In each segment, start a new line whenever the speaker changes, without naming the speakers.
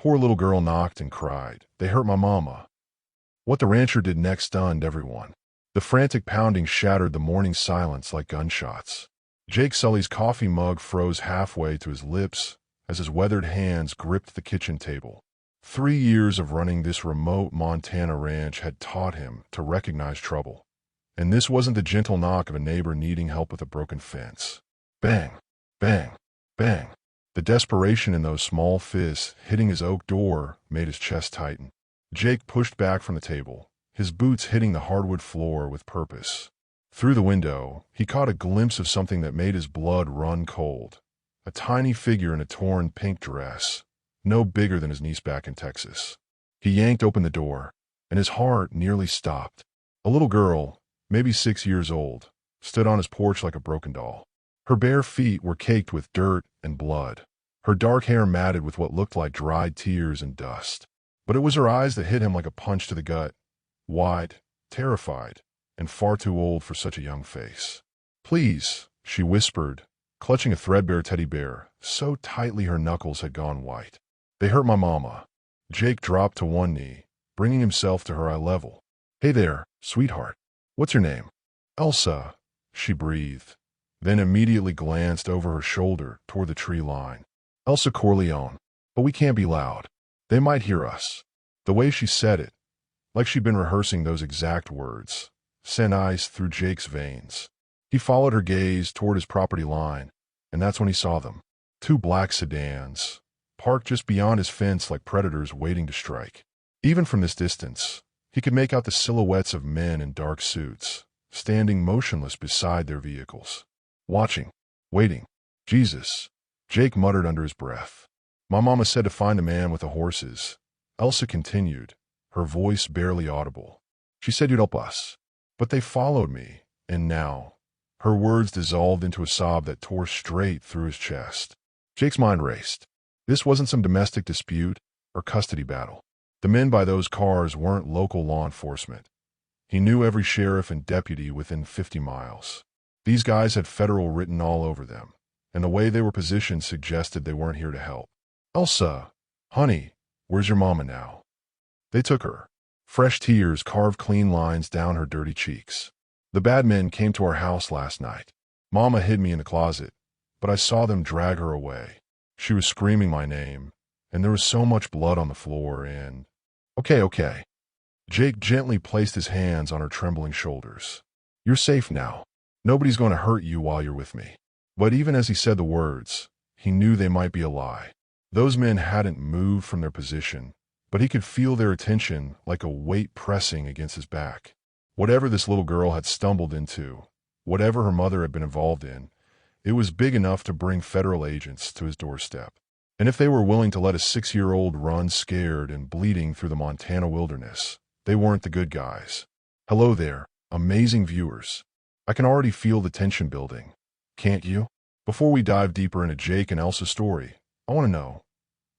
Poor little girl knocked and cried. They hurt my mama. What the rancher did next stunned everyone. The frantic pounding shattered the morning silence like gunshots. Jake Sully's coffee mug froze halfway to his lips as his weathered hands gripped the kitchen table. 3 years of running this remote Montana ranch had taught him to recognize trouble. And this wasn't the gentle knock of a neighbor needing help with a broken fence. Bang, bang, bang. The desperation in those small fists hitting his oak door made his chest tighten. Jake pushed back from the table, his boots hitting the hardwood floor with purpose. Through the window, he caught a glimpse of something that made his blood run cold. A tiny figure in a torn pink dress, no bigger than his niece back in Texas. He yanked open the door, and his heart nearly stopped. A little girl, maybe 6 years old, stood on his porch like a broken doll. Her bare feet were caked with dirt and blood, her dark hair matted with what looked like dried tears and dust. But it was her eyes that hit him like a punch to the gut, wide, terrified, and far too old for such a young face. "Please," she whispered, clutching a threadbare teddy bear so tightly her knuckles had gone white. "They hurt my mama." Jake dropped to one knee, bringing himself to her eye level. "Hey there, sweetheart. What's your name?" "Elsa," she breathed, then immediately glanced over her shoulder toward the tree line. "Elsa Corleone. But we can't be loud. They might hear us." The way she said it, like she'd been rehearsing those exact words, sent ice through Jake's veins. He followed her gaze toward his property line, and that's when he saw them. 2 black sedans, parked just beyond his fence like predators waiting to strike. Even from this distance, he could make out the silhouettes of men in dark suits, standing motionless beside their vehicles. Watching, waiting. "Jesus," Jake muttered under his breath. "My mama said to find the man with the horses." Elsa continued, her voice barely audible. "She said you'd help us. But they followed me, and now—" Her words dissolved into a sob that tore straight through his chest. Jake's mind raced. This wasn't some domestic dispute or custody battle. The men by those cars weren't local law enforcement. He knew every sheriff and deputy within 50 miles. These guys had federal written all over them, and the way they were positioned suggested they weren't here to help. "Elsa, honey, where's your mama now?" They took her. Fresh tears carved clean lines down her dirty cheeks. "The bad men came to our house last night. Mama hid me in the closet, but I saw them drag her away. She was screaming my name, and there was so much blood on the floor and—" Okay. Jake gently placed his hands on her trembling shoulders. "You're safe now. Nobody's going to hurt you while you're with me." But even as he said the words, he knew they might be a lie. Those men hadn't moved from their position, but he could feel their attention like a weight pressing against his back. Whatever this little girl had stumbled into, whatever her mother had been involved in, it was big enough to bring federal agents to his doorstep. And if they were willing to let a 6-year-old run scared and bleeding through the Montana wilderness, they weren't the good guys. Hello there, amazing viewers. I can already feel the tension building. Can't you? Before we dive deeper into Jake and Elsa's story, I want to know,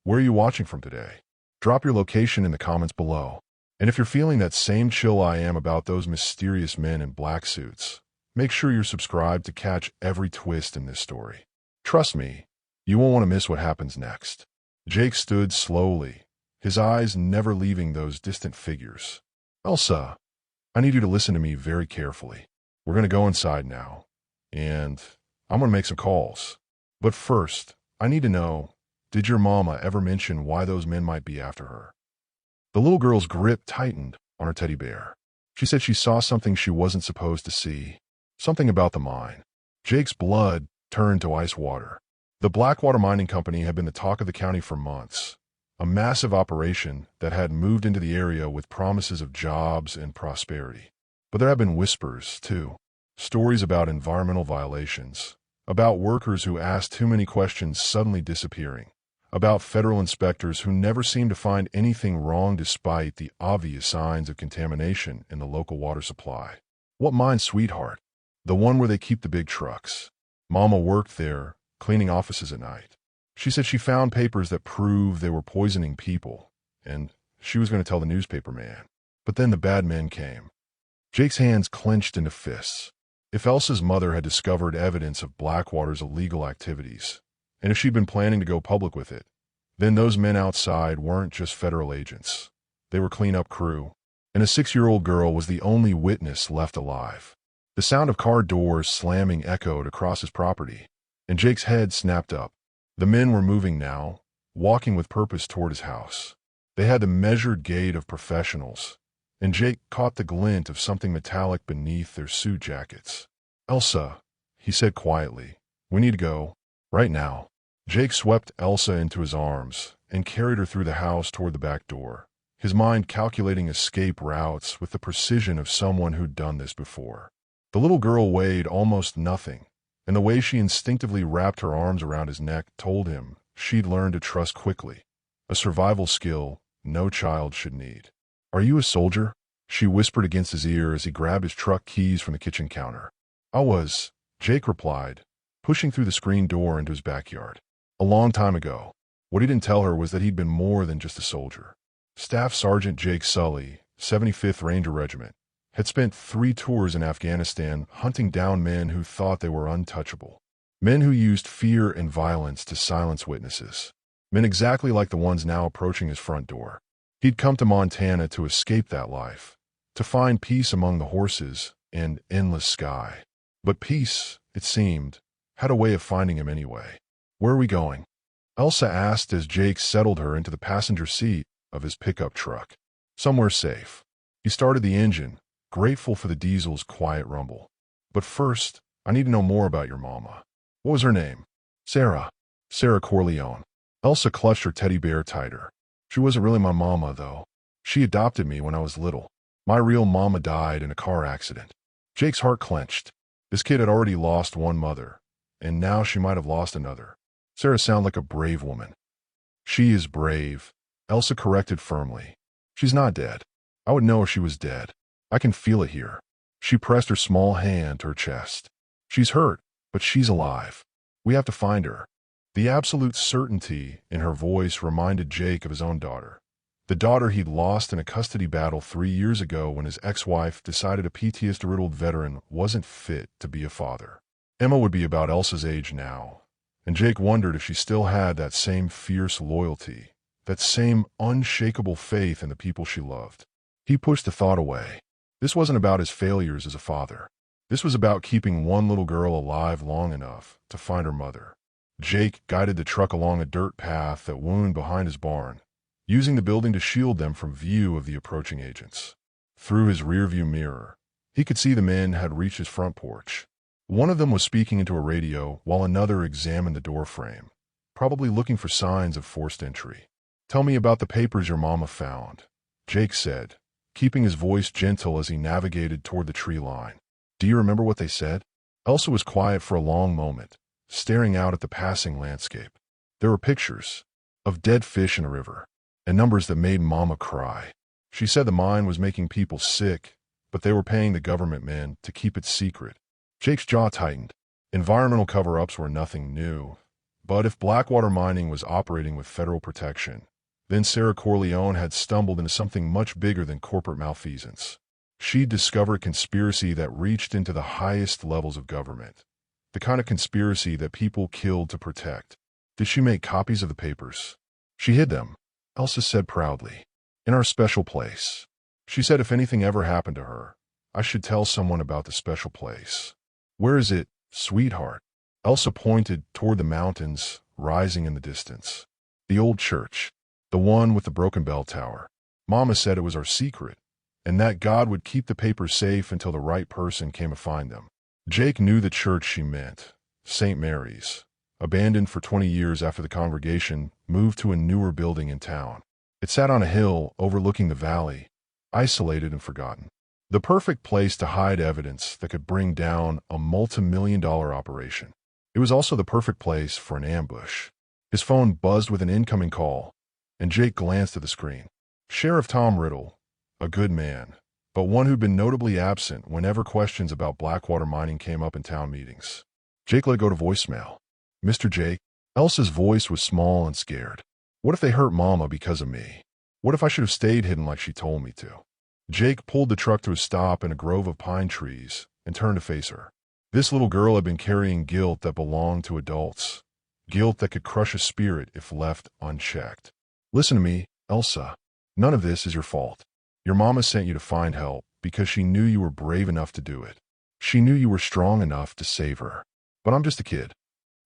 where are you watching from today? Drop your location in the comments below. And if you're feeling that same chill I am about those mysterious men in black suits, make sure you're subscribed to catch every twist in this story. Trust me, you won't want to miss what happens next. Jake stood slowly, his eyes never leaving those distant figures. "Elsa, I need you to listen to me very carefully. We're going to go inside now, and I'm going to make some calls. But first, I need to know, did your mama ever mention why those men might be after her?" The little girl's grip tightened on her teddy bear. She said she saw something she wasn't supposed to see. Something about the mine. Jake's blood turned to ice water. The Blackwater Mining Company had been the talk of the county for months. A massive operation that had moved into the area with promises of jobs and prosperity. But there had been whispers, too. Stories about environmental violations. About workers who asked too many questions suddenly disappearing. About federal inspectors who never seemed to find anything wrong despite the obvious signs of contamination in the local water supply. What mine, sweetheart? The one where they keep the big trucks. Mama worked there, cleaning offices at night. She said she found papers that proved they were poisoning people, and she was going to tell the newspaper man. But then the bad men came. Jake's hands clenched into fists. If Elsa's mother had discovered evidence of Blackwater's illegal activities, and if she'd been planning to go public with it, Then those men outside weren't just federal agents. They were cleanup crew. And a 6-year-old girl was the only witness left alive. The sound of car doors slamming echoed across his property, and Jake's head snapped up. The men were moving now, walking with purpose toward his house. They had the measured gait of professionals, and Jake caught the glint of something metallic beneath their suit jackets. "Elsa," he said quietly, "we need to go. Right now." Jake swept Elsa into his arms and carried her through the house toward the back door, his mind calculating escape routes with the precision of someone who'd done this before. The little girl weighed almost nothing, and the way she instinctively wrapped her arms around his neck told him she'd learned to trust quickly, a survival skill no child should need. "Are you a soldier?" she whispered against his ear as he grabbed his truck keys from the kitchen counter. "I was," Jake replied, pushing through the screen door into his backyard. A long time ago. What he didn't tell her was that he'd been more than just a soldier. Staff Sergeant Jake Sully, 75th Ranger Regiment, had spent 3 tours in Afghanistan hunting down men who thought they were untouchable. Men who used fear and violence to silence witnesses. Men exactly like the ones now approaching his front door. He'd come to Montana to escape that life, to find peace among the horses and endless sky. But peace, it seemed, had a way of finding him anyway. "Where are we going?" Elsa asked as Jake settled her into the passenger seat of his pickup truck. "Somewhere safe." He started the engine, grateful for the diesel's quiet rumble. "But first, I need to know more about your mama." "What was her name?" "Sarah. Sarah Corleone." Elsa clutched her teddy bear tighter. "She wasn't really my mama, though. She adopted me when I was little. My real mama died in a car accident." Jake's heart clenched. This kid had already lost one mother, and now she might have lost another. Sarah sounded like a brave woman. "She is brave," Elsa corrected firmly. "She's not dead. I would know if she was dead. I can feel it here." She pressed her small hand to her chest. "She's hurt, but she's alive. We have to find her." The absolute certainty in her voice reminded Jake of his own daughter. The daughter he'd lost in a custody battle 3 years ago when his ex-wife decided a PTSD-riddled veteran wasn't fit to be a father. Emma would be about Elsa's age now, and Jake wondered if she still had that same fierce loyalty, that same unshakable faith in the people she loved. He pushed the thought away. This wasn't about his failures as a father. This was about keeping one little girl alive long enough to find her mother. Jake guided the truck along a dirt path that wound behind his barn, using the building to shield them from view of the approaching agents. Through his rearview mirror, he could see the men had reached his front porch. One of them was speaking into a radio while another examined the doorframe, probably looking for signs of forced entry. "Tell me about the papers your mama found," Jake said, keeping his voice gentle as he navigated toward the tree line. "Do you remember what they said?" Elsa was quiet for a long moment, staring out at the passing landscape. There were pictures of dead fish in a river, and numbers that made Mama cry. She said the mine was making people sick, but they were paying the government men to keep it secret. Jake's jaw tightened. Environmental cover-ups were nothing new, but if Blackwater mining was operating with federal protection, then Sarah Corleone had stumbled into something much bigger than corporate malfeasance. She'd discovered a conspiracy that reached into the highest levels of government, the kind of conspiracy that people killed to protect. Did she make copies of the papers? "She hid them," Elsa said proudly, "in our special place. She said if anything ever happened to her, I should tell someone about the special place." "Where is it, sweetheart?" Elsa pointed toward the mountains rising in the distance. "The old church, the one with the broken bell tower. Mama said it was our secret, and that God would keep the papers safe until the right person came to find them." Jake knew the church she meant, St. Mary's, abandoned for 20 years after the congregation moved to a newer building in town. It sat on a hill overlooking the valley, isolated and forgotten. The perfect place to hide evidence that could bring down a multi-million-dollar operation. It was also the perfect place for an ambush. His phone buzzed with an incoming call, and Jake glanced at the screen. Sheriff Tom Riddle, a good man, but one who'd been notably absent whenever questions about Blackwater mining came up in town meetings. Jake let go to voicemail. "Mr. Jake?" Elsa's voice was small and scared. "What if they hurt Mama because of me? What if I should have stayed hidden like she told me to?" Jake pulled the truck to a stop in a grove of pine trees and turned to face her. This little girl had been carrying guilt that belonged to adults, guilt that could crush a spirit if left unchecked. Listen to me, Elsa. None of this is your fault. Your mama sent you to find help because she knew you were brave enough to do it. She knew you were strong enough to save her. But I'm just a kid.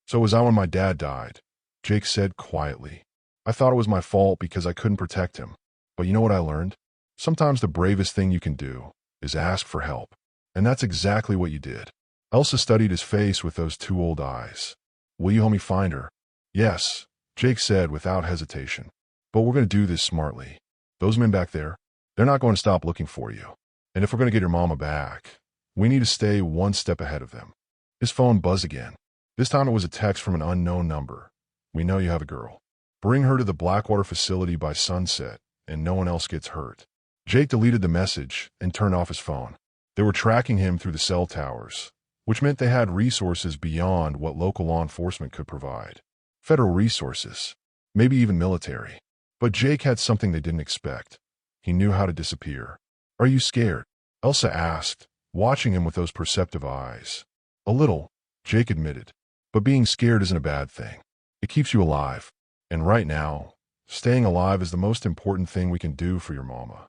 So was I when my dad died, Jake said quietly. I thought it was my fault because I couldn't protect him. But you know what I learned? Sometimes the bravest thing you can do is ask for help. And that's exactly what you did. Elsa studied his face with those two old eyes. Will you help me find her? Yes, Jake said without hesitation. But we're going to do this smartly. Those men back there, they're not going to stop looking for you. And if we're going to get your mama back, we need to stay one step ahead of them. His phone buzzed again. This time it was a text from an unknown number. We know you have a girl. Bring her to the Blackwater facility by sunset, and no one else gets hurt. Jake deleted the message and turned off his phone. They were tracking him through the cell towers, which meant they had resources beyond what local law enforcement could provide. Federal resources, maybe even military. But Jake had something they didn't expect. He knew how to disappear. Are you scared? Elsa asked, watching him with those perceptive eyes. A little, Jake admitted. But being scared isn't a bad thing. It keeps you alive. And right now, staying alive is the most important thing we can do for your mama.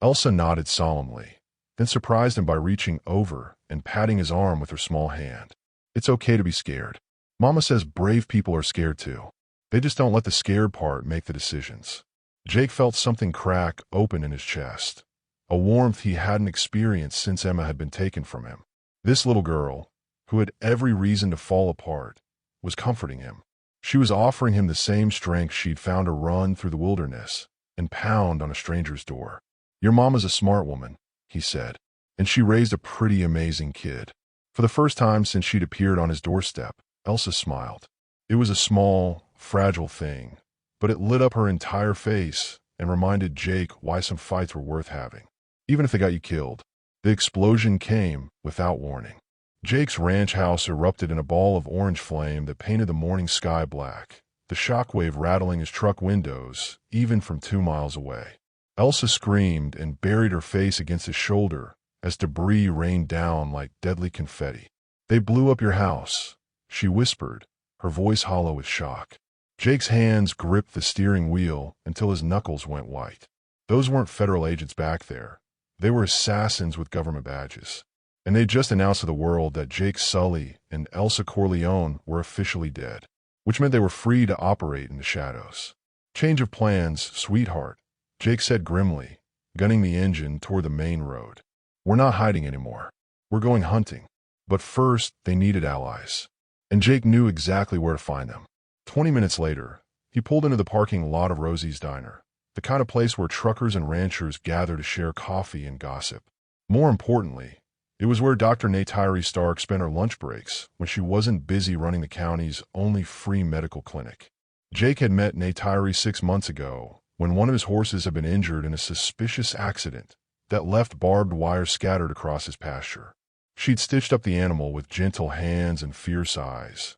Elsa nodded solemnly, then surprised him by reaching over and patting his arm with her small hand. It's okay to be scared. Mama says brave people are scared too. They just don't let the scared part make the decisions. Jake felt something crack open in his chest, a warmth he hadn't experienced since Emma had been taken from him. This little girl, who had every reason to fall apart, was comforting him. She was offering him the same strength she'd found to run through the wilderness and pound on a stranger's door. Your mama's a smart woman, he said, and she raised a pretty amazing kid. For the first time since she'd appeared on his doorstep, Elsa smiled. It was a small, fragile thing, but it lit up her entire face and reminded Jake why some fights were worth having, even if they got you killed. The explosion came without warning. Jake's ranch house erupted in a ball of orange flame that painted the morning sky black, the shockwave rattling his truck windows, even from 2 miles away. Elsa screamed and buried her face against his shoulder as debris rained down like deadly confetti. They blew up your house, she whispered, her voice hollow with shock. Jake's hands gripped the steering wheel until his knuckles went white. Those weren't federal agents back there. They were assassins with government badges. And they just announced to the world that Jake Sully and Elsa Corleone were officially dead, which meant they were free to operate in the shadows. Change of plans, sweetheart, Jake said grimly, gunning the engine toward the main road. We're not hiding anymore. We're going hunting. But first, they needed allies. And Jake knew exactly where to find them. 20 minutes later, he pulled into the parking lot of Rosie's Diner, the kind of place where truckers and ranchers gather to share coffee and gossip. More importantly, it was where Dr. Natiri Stark spent her lunch breaks when she wasn't busy running the county's only free medical clinic. Jake had met Natiri 6 months ago when one of his horses had been injured in a suspicious accident that left barbed wire scattered across his pasture. She'd stitched up the animal with gentle hands and fierce eyes,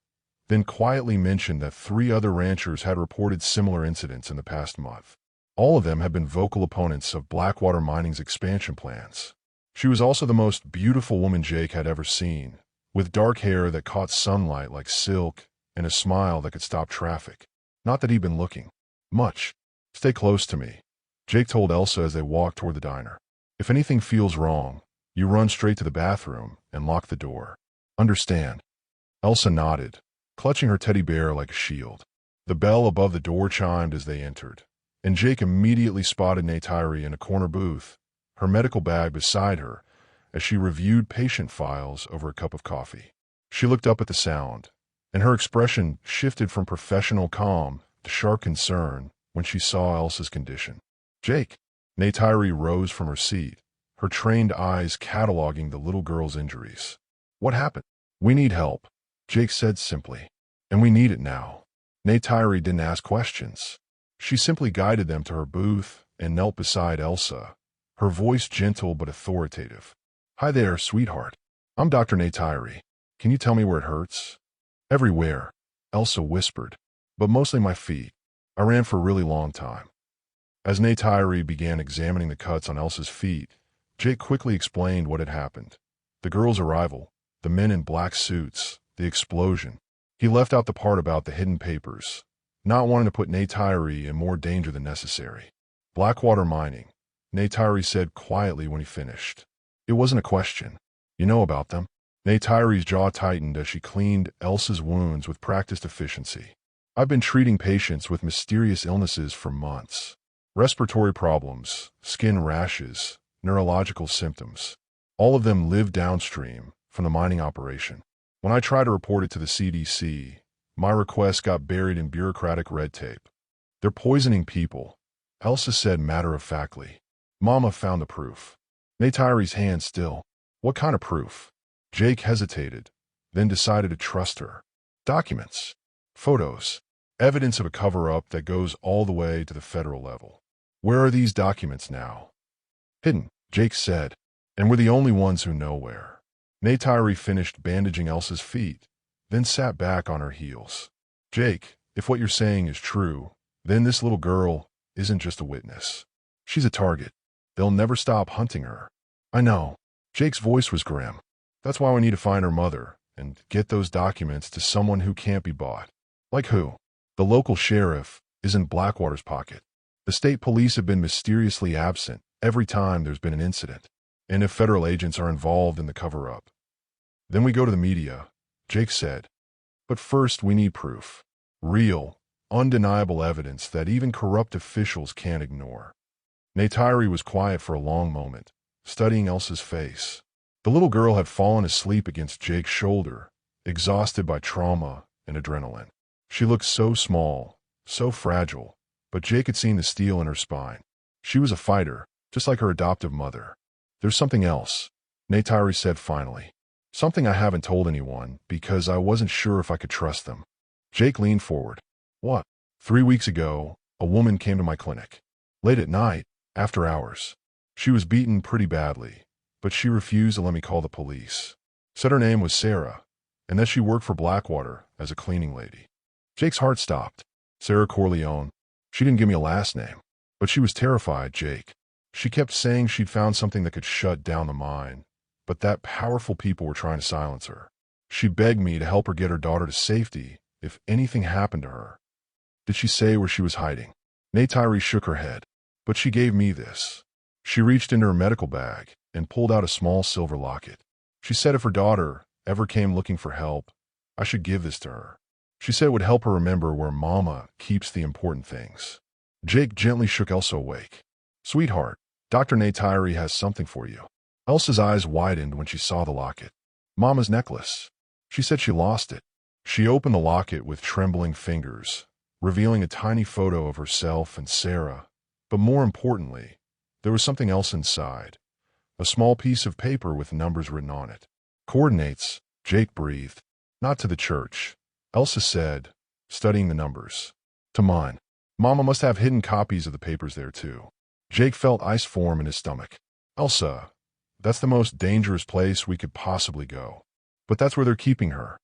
then quietly mentioned that 3 other ranchers had reported similar incidents in the past month. All of them had been vocal opponents of Blackwater Mining's expansion plans. She was also the most beautiful woman Jake had ever seen, with dark hair that caught sunlight like silk and a smile that could stop traffic. Not that he'd been looking. Much. Stay close to me, Jake told Elsa as they walked toward the diner. If anything feels wrong, you run straight to the bathroom and lock the door. Understand? Elsa nodded, clutching her teddy bear like a shield. The bell above the door chimed as they entered, and Jake immediately spotted Natiri in a corner booth, her medical bag beside her, as she reviewed patient files over a cup of coffee. She looked up at the sound, and her expression shifted from professional calm to sharp concern when she saw Elsa's condition. Jake! Natiri rose from her seat, her trained eyes cataloging the little girl's injuries. What happened? We need help, Jake said simply. And we need it now. Natiri didn't ask questions. She simply guided them to her booth and knelt beside Elsa, her voice gentle but authoritative. Hi there, sweetheart. I'm Dr. Natiri. Can you tell me where it hurts? Everywhere, Elsa whispered, but mostly my feet. I ran for a really long time. As Natiri began examining the cuts on Elsa's feet, Jake quickly explained what had happened. The girl's arrival, the men in black suits, the explosion. He left out the part about the hidden papers, not wanting to put Neytiri in more danger than necessary. Blackwater mining, Neytiri said quietly when he finished. It wasn't a question. You know about them? Neytiri's jaw tightened as she cleaned Elsa's wounds with practiced efficiency. I've been treating patients with mysterious illnesses for months. Respiratory problems, skin rashes, neurological symptoms. All of them live downstream from the mining operation. When I tried to report it to the CDC, my request got buried in bureaucratic red tape. They're poisoning people, Elsa said matter-of-factly. Mama found the proof. Neytiri's hand still. What kind of proof? Jake hesitated, then decided to trust her. Documents. Photos. Evidence of a cover-up that goes all the way to the federal level. Where are these documents now? Hidden, Jake said, and we're the only ones who know where. Neytiri finished bandaging Elsa's feet, then sat back on her heels. Jake, if what you're saying is true, then this little girl isn't just a witness. She's a target. They'll never stop hunting her. I know. Jake's voice was grim. That's why we need to find her mother and get those documents to someone who can't be bought. Like who? The local sheriff is in Blackwater's pocket. The state police have been mysteriously absent every time there's been an incident. And if federal agents are involved in the cover-up, then we go to the media, Jake said. But first we need proof. Real, undeniable evidence that even corrupt officials can't ignore. Neytiri was quiet for a long moment, studying Elsa's face. The little girl had fallen asleep against Jake's shoulder, exhausted by trauma and adrenaline. She looked so small, so fragile, but Jake had seen the steel in her spine. She was a fighter, just like her adoptive mother. There's something else, Neytiri said finally. Something I haven't told anyone because I wasn't sure if I could trust them. Jake leaned forward. What? 3 weeks ago, a woman came to my clinic. Late at night, after hours. She was beaten pretty badly, but she refused to let me call the police. Said her name was Sarah, and that she worked for Blackwater as a cleaning lady. Jake's heart stopped. Sarah Corleone. She didn't give me a last name, but she was terrified, Jake. She kept saying she'd found something that could shut down the mine, but that powerful people were trying to silence her. She begged me to help her get her daughter to safety if anything happened to her. Did she say where she was hiding? Neytiri shook her head, but she gave me this. She reached into her medical bag and pulled out a small silver locket. She said if her daughter ever came looking for help, I should give this to her. She said it would help her remember where Mama keeps the important things. Jake gently shook Elsa awake. Sweetheart, Dr. Neytiri has something for you. Elsa's eyes widened when she saw the locket. Mama's necklace. She said she lost it. She opened the locket with trembling fingers, revealing a tiny photo of herself and Sarah. But more importantly, there was something else inside. A small piece of paper with numbers written on it. Coordinates, Jake breathed. Not to the church, Elsa said, studying the numbers. To mine. Mama must have hidden copies of the papers there too. Jake felt ice form in his stomach. Elsa, that's the most dangerous place we could possibly go. But that's where they're keeping her,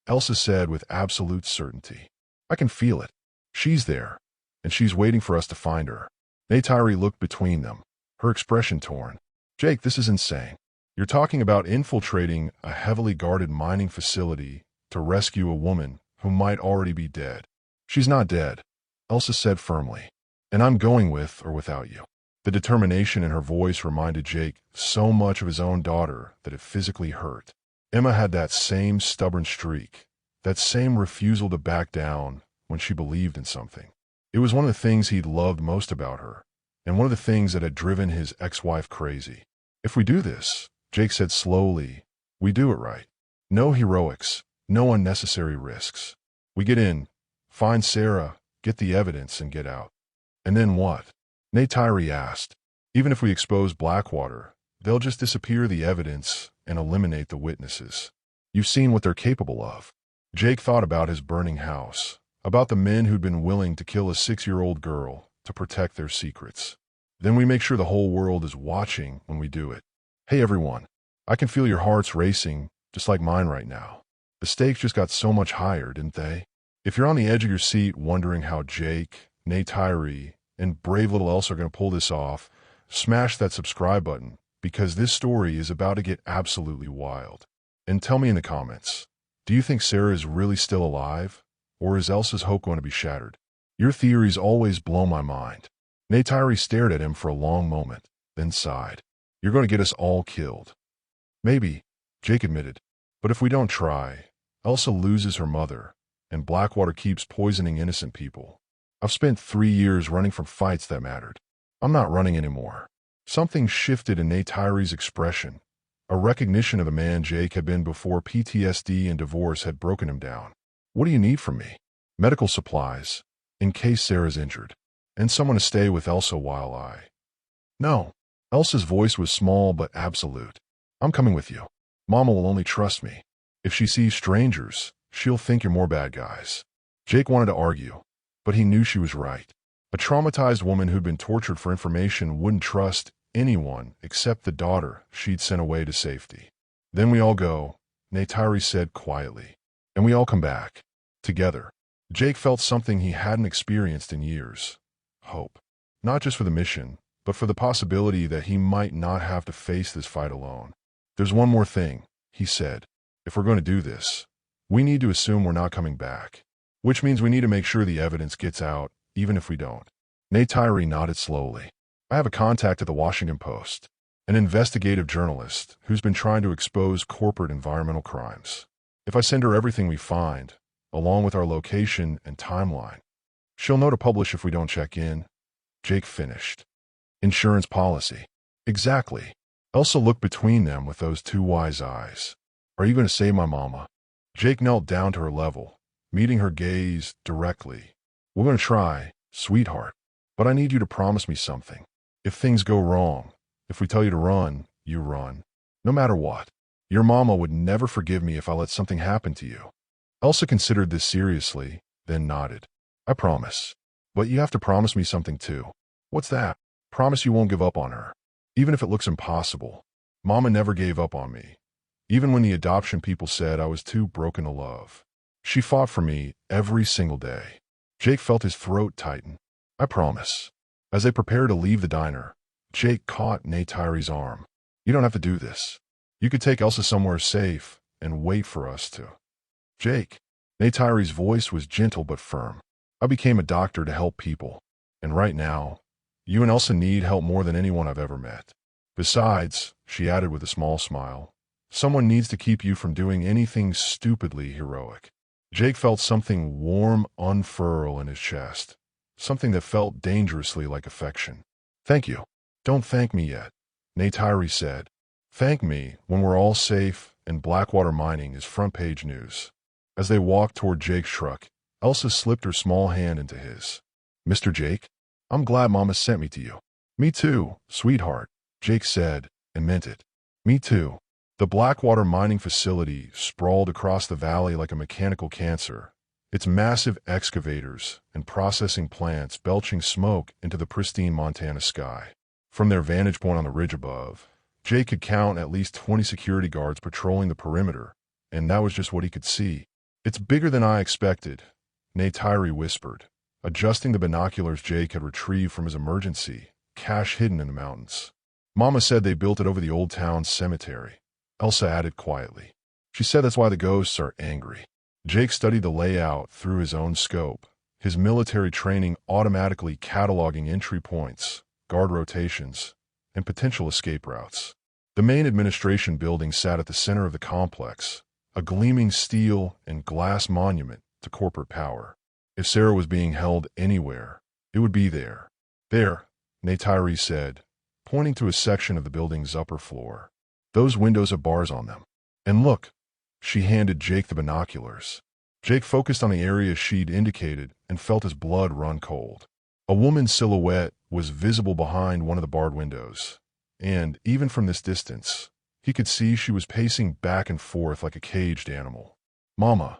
Elsa said with absolute certainty. I can feel it. She's there, and she's waiting for us to find her. Neytiri looked between them, her expression torn. Jake, this is insane. You're talking about infiltrating a heavily guarded mining facility to rescue a woman who might already be dead. She's not dead, Elsa said firmly. And I'm going with or without you. The determination in her voice reminded Jake so much of his own daughter that it physically hurt. Emma had that same stubborn streak, that same refusal to back down when she believed in something. It was one of the things he'd loved most about her, and one of the things that had driven his ex-wife crazy. If we do this, Jake said slowly, we do it right. No heroics, no unnecessary risks. We get in, find Sarah, get the evidence, and get out. And then what? Neytiri asked. Even if we expose Blackwater, they'll just disappear the evidence and eliminate the witnesses. You've seen what they're capable of. Jake thought about his burning house, about the men who'd been willing to kill a 6-year-old girl to protect their secrets. Then we make sure the whole world is watching when we do it. Hey everyone, I can feel your hearts racing just like mine right now. The stakes just got so much higher, didn't they? If you're on the edge of your seat wondering how Jake, Neytiri, and brave little Elsa are going to pull this off, smash that subscribe button because this story is about to get absolutely wild. And tell me in the comments, Do you think Sarah is really still alive? Or is Elsa's hope going to be shattered? Your theories always blow my mind. Neytiri stared at him for a long moment, then sighed. You're going to get us all killed. Maybe, Jake admitted. But if we don't try, Elsa loses her mother, and Blackwater keeps poisoning innocent people. I've spent 3 years running from fights that mattered. I'm not running anymore. Something shifted in Neytiri's expression, a recognition of the man Jake had been before PTSD and divorce had broken him down. What do you need from me? Medical supplies, in case Sarah's injured, and someone to stay with Elsa while I... No. Elsa's voice was small but absolute. I'm coming with you. Mama will only trust me. If she sees strangers, she'll think you're more bad guys. Jake wanted to argue, but he knew she was right. A traumatized woman who'd been tortured for information wouldn't trust anyone except the daughter she'd sent away to safety. Then we all go, Neytiri said quietly. And we all come back. Together. Jake felt something he hadn't experienced in years. Hope. Not just for the mission, but for the possibility that he might not have to face this fight alone. There's one more thing, he said. If we're going to do this, we need to assume we're not coming back. Which means we need to make sure the evidence gets out, even if we don't. Neytiri nodded slowly. I have a contact at the Washington Post, an investigative journalist who's been trying to expose corporate environmental crimes. If I send her everything we find, along with our location and timeline, she'll know to publish if we don't check in. Jake finished. Insurance policy. Exactly. Elsa looked between them with those two wise eyes. Are you going to save my mama? Jake knelt down to her level, meeting her gaze directly. We're going to try, sweetheart. But I need you to promise me something. If things go wrong, if we tell you to run, you run. No matter what. Your mama would never forgive me if I let something happen to you. Elsa considered this seriously, then nodded. I promise. But you have to promise me something too. What's that? Promise you won't give up on her. Even if it looks impossible. Mama never gave up on me. Even when the adoption people said I was too broken to love. She fought for me every single day. Jake felt his throat tighten. I promise. As they prepared to leave the diner, Jake caught Neytiri's arm. You don't have to do this. You could take Elsa somewhere safe and wait for us to. Jake. Neytiri's voice was gentle but firm. I became a doctor to help people. And right now, you and Elsa need help more than anyone I've ever met. Besides, she added with a small smile, someone needs to keep you from doing anything stupidly heroic. Jake felt something warm unfurl in his chest, something that felt dangerously like affection. Thank you. Don't thank me yet, Neytiri said. Thank me when we're all safe and Blackwater mining is front-page news. As they walked toward Jake's truck, Elsa slipped her small hand into his. Mr. Jake? I'm glad Mama sent me to you. Me too, sweetheart, Jake said, and meant it. Me too. The Blackwater mining facility sprawled across the valley like a mechanical cancer, its massive excavators and processing plants belching smoke into the pristine Montana sky. From their vantage point on the ridge above, Jake could count at least 20 security guards patrolling the perimeter, and that was just what he could see. It's bigger than I expected, Neytiri whispered, adjusting the binoculars Jake had retrieved from his emergency cache hidden in the mountains. Mama said they built it over the old town cemetery, Elsa added quietly. She said that's why the ghosts are angry. Jake studied the layout through his own scope, his military training automatically cataloging entry points, guard rotations, and potential escape routes. The main administration building sat at the center of the complex, a gleaming steel and glass monument to corporate power. If Sarah was being held anywhere, it would be there. There, Neytiri said, pointing to a section of the building's upper floor. Those windows have bars on them. And look, she handed Jake the binoculars. Jake focused on the area she'd indicated and felt his blood run cold. A woman's silhouette was visible behind one of the barred windows, and even from this distance, he could see she was pacing back and forth like a caged animal. Mama.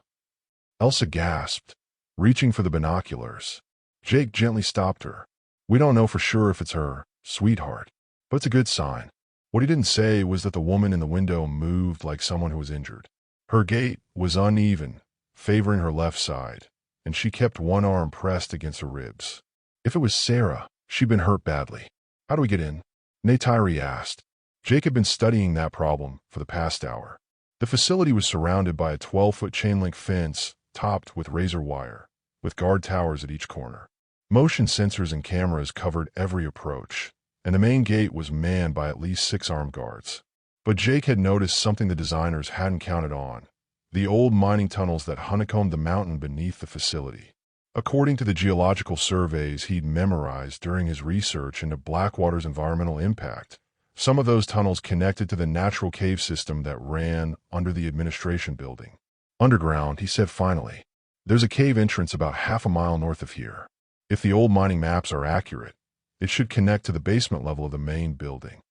Elsa gasped, reaching for the binoculars. Jake gently stopped her. We don't know for sure if it's her, sweetheart, but it's a good sign. What he didn't say was that the woman in the window moved like someone who was injured. Her gait was uneven, favoring her left side, and she kept one arm pressed against her ribs. If it was Sarah, she'd been hurt badly. How do we get in? Neytiri asked. Jake had been studying that problem for the past hour. The facility was surrounded by a 12-foot chain-link fence topped with razor wire, with guard towers at each corner. Motion sensors and cameras covered every approach, and the main gate was manned by at least 6 armed guards. But Jake had noticed something the designers hadn't counted on: the old mining tunnels that honeycombed the mountain beneath the facility. According to the geological surveys he'd memorized during his research into Blackwater's environmental impact, some of those tunnels connected to the natural cave system that ran under the administration building. Underground, he said finally. There's a cave entrance about half a mile north of here. If the old mining maps are accurate, it should connect to the basement level of the main building.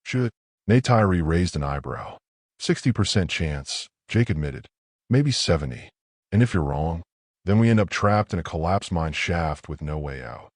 Should? Neytiri raised an eyebrow. 60% chance, Jake admitted. Maybe 70. And if you're wrong, then we end up trapped in a collapsed mine shaft with no way out.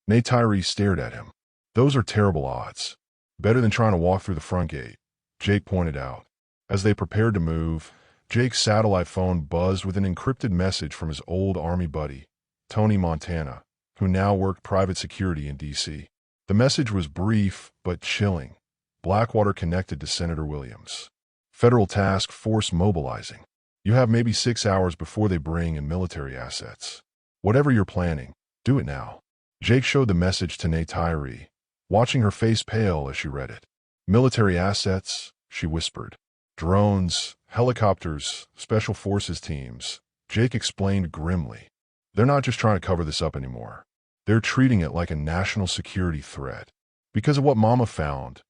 Neytiri stared at him. Those are terrible odds. Better than trying to walk through the front gate, Jake pointed out. As they prepared to move, Jake's satellite phone buzzed with an encrypted message from his old Army buddy, Tony Montana, who now worked private security in D.C. The message was brief but chilling. Blackwater connected to Senator Williams. Federal task force mobilizing. You have maybe 6 hours before they bring in military assets. Whatever you're planning, do it now. Jake showed the message to Neytiri, watching her face pale as she read it. Military assets, she whispered. Drones, helicopters, special forces teams. Jake explained grimly. They're not just trying to cover this up anymore. They're treating it like a national security threat. Because of what Mama found,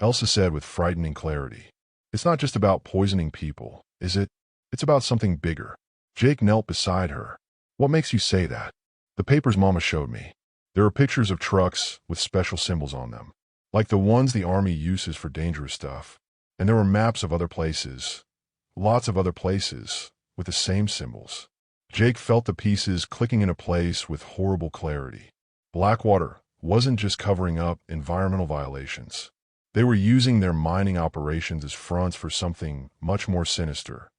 Elsa said with frightening clarity. It's not just about poisoning people, is it? It's about something bigger. Jake knelt beside her. What makes you say that? The papers Mama showed me. There are pictures of trucks with special symbols on them, like the ones the Army uses for dangerous stuff. And there were maps of other places, lots of other places, with the same symbols. Jake felt the pieces clicking into place with horrible clarity. Blackwater wasn't just covering up environmental violations. They were using their mining operations as fronts for something much more sinister.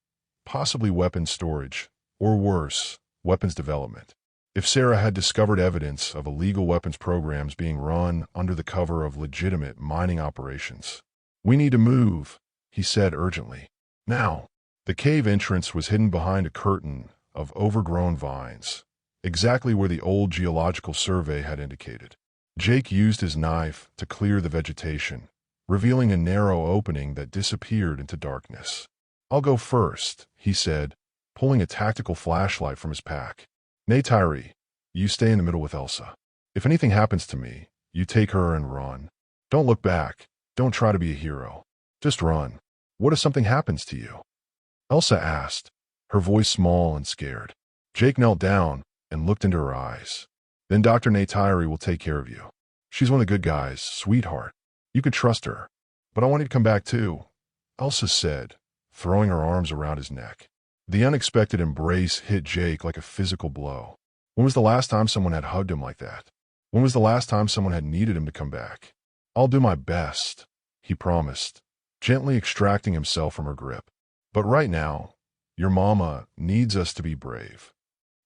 Possibly weapons storage, or worse, weapons development. If Sarah had discovered evidence of illegal weapons programs being run under the cover of legitimate mining operations. We need to move, he said urgently. Now. The cave entrance was hidden behind a curtain of overgrown vines, exactly where the old geological survey had indicated. Jake used his knife to clear the vegetation, revealing a narrow opening that disappeared into darkness. I'll go first, he said, pulling a tactical flashlight from his pack. Neytiri, you stay in the middle with Elsa. If anything happens to me, you take her and run. Don't look back. Don't try to be a hero. Just run. What if something happens to you? Elsa asked, her voice small and scared. Jake knelt down and looked into her eyes. Then Dr. Neytiri will take care of you. She's one of the good guys, sweetheart. You can trust her. But I want you to come back too, Elsa said, throwing her arms around his neck. The unexpected embrace hit Jake like a physical blow. When was the last time someone had hugged him like that? When was the last time someone had needed him to come back? I'll do my best, he promised, gently extracting himself from her grip. But right now, your mama needs us to be brave.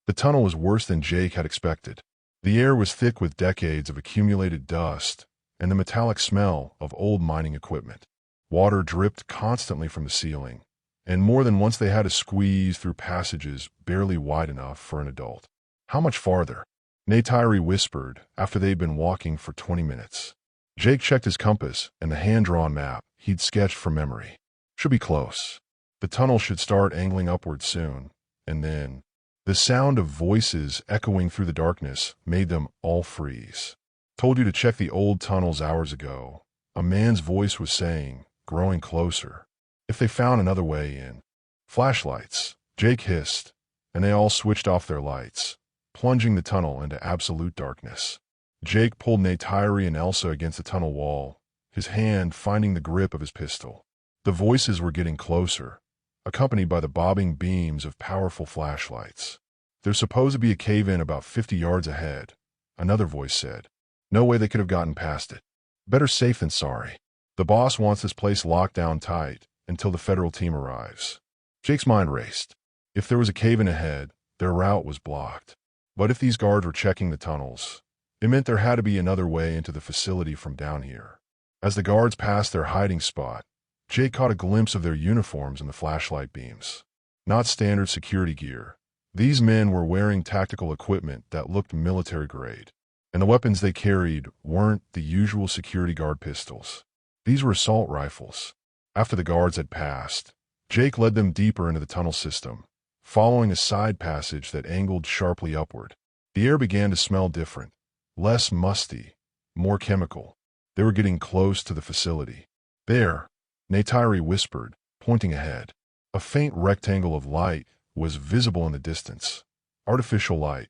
The tunnel was worse than Jake had expected. The air was thick with decades of accumulated dust and the metallic smell of old mining equipment. Water dripped constantly from the ceiling, and more than once they had to squeeze through passages barely wide enough for an adult. How much farther? Neytiri whispered after they'd been walking for 20 minutes. Jake checked his compass and the hand-drawn map he'd sketched from memory. Should be close. The tunnel should start angling upward soon, and then the sound of voices echoing through the darkness made them all freeze. Told you to check the old tunnels hours ago, a man's voice was saying, growing closer. If they found another way in. Flashlights, Jake hissed, and they all switched off their lights, plunging the tunnel into absolute darkness. Jake pulled Neytiri and Elsa against the tunnel wall, his hand finding the grip of his pistol. The voices were getting closer, accompanied by the bobbing beams of powerful flashlights. There's supposed to be a cave-in about 50 yards ahead, another voice said. No way they could have gotten past it. Better safe than sorry. The boss wants this place locked down tight until the federal team arrives. Jake's mind raced. If there was a cave-in ahead, their route was blocked. But if these guards were checking the tunnels, it meant there had to be another way into the facility from down here. As the guards passed their hiding spot, Jake caught a glimpse of their uniforms in the flashlight beams. Not standard security gear. These men were wearing tactical equipment that looked military grade, and the weapons they carried weren't the usual security guard pistols. These were assault rifles. After the guards had passed, Jake led them deeper into the tunnel system, following a side passage that angled sharply upward. The air began to smell different, less musty, more chemical. They were getting close to the facility. There, Neytiri whispered, pointing ahead. A faint rectangle of light was visible in the distance. Artificial light,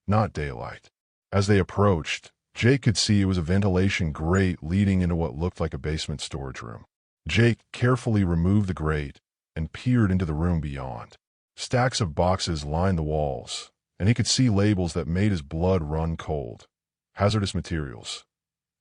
not daylight. As they approached, Jake could see it was a ventilation grate leading into what looked like a basement storage room. Jake carefully removed the grate and peered into the room beyond. Stacks of boxes lined the walls, and he could see labels that made his blood run cold. Hazardous materials.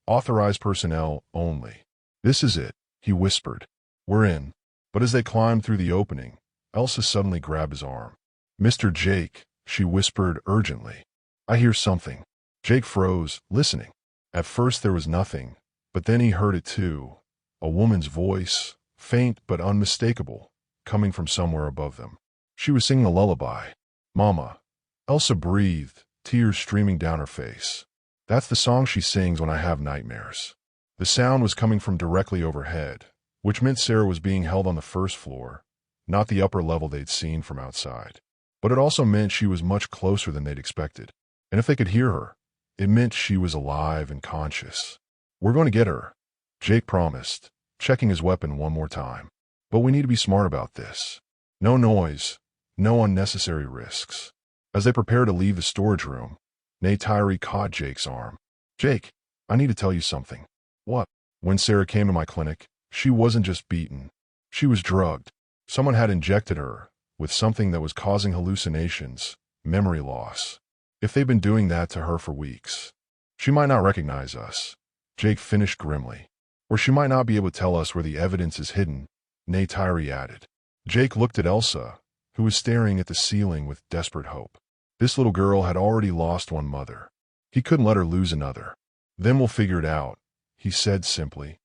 Authorized personnel only. This is it, he whispered. We're in. But as they climbed through the opening, Elsa suddenly grabbed his arm. Mr. Jake, she whispered urgently. I hear something. Jake froze, listening. At first there was nothing, but then he heard it too. A woman's voice, faint but unmistakable, coming from somewhere above them. She was singing a lullaby. Mama. Elsa breathed, tears streaming down her face. That's the song she sings when I have nightmares. The sound was coming from directly overhead, which meant Sarah was being held on the first floor, not the upper level they'd seen from outside. But it also meant she was much closer than they'd expected. And if they could hear her, it meant she was alive and conscious. We're going to get her, Jake promised, checking his weapon one more time. But we need to be smart about this. No noise, no unnecessary risks. As they prepared to leave the storage room, Neytiri caught Jake's arm. Jake, I need to tell you something. What? When Sarah came to my clinic, she wasn't just beaten. She was drugged. Someone had injected her with something that was causing hallucinations, memory loss. If they've been doing that to her for weeks, she might not recognize us, Jake finished grimly. Or she might not be able to tell us where the evidence is hidden, Neytiri added. Jake looked at Elsa, who was staring at the ceiling with desperate hope. This little girl had already lost one mother. He couldn't let her lose another. Then we'll figure it out, he said simply.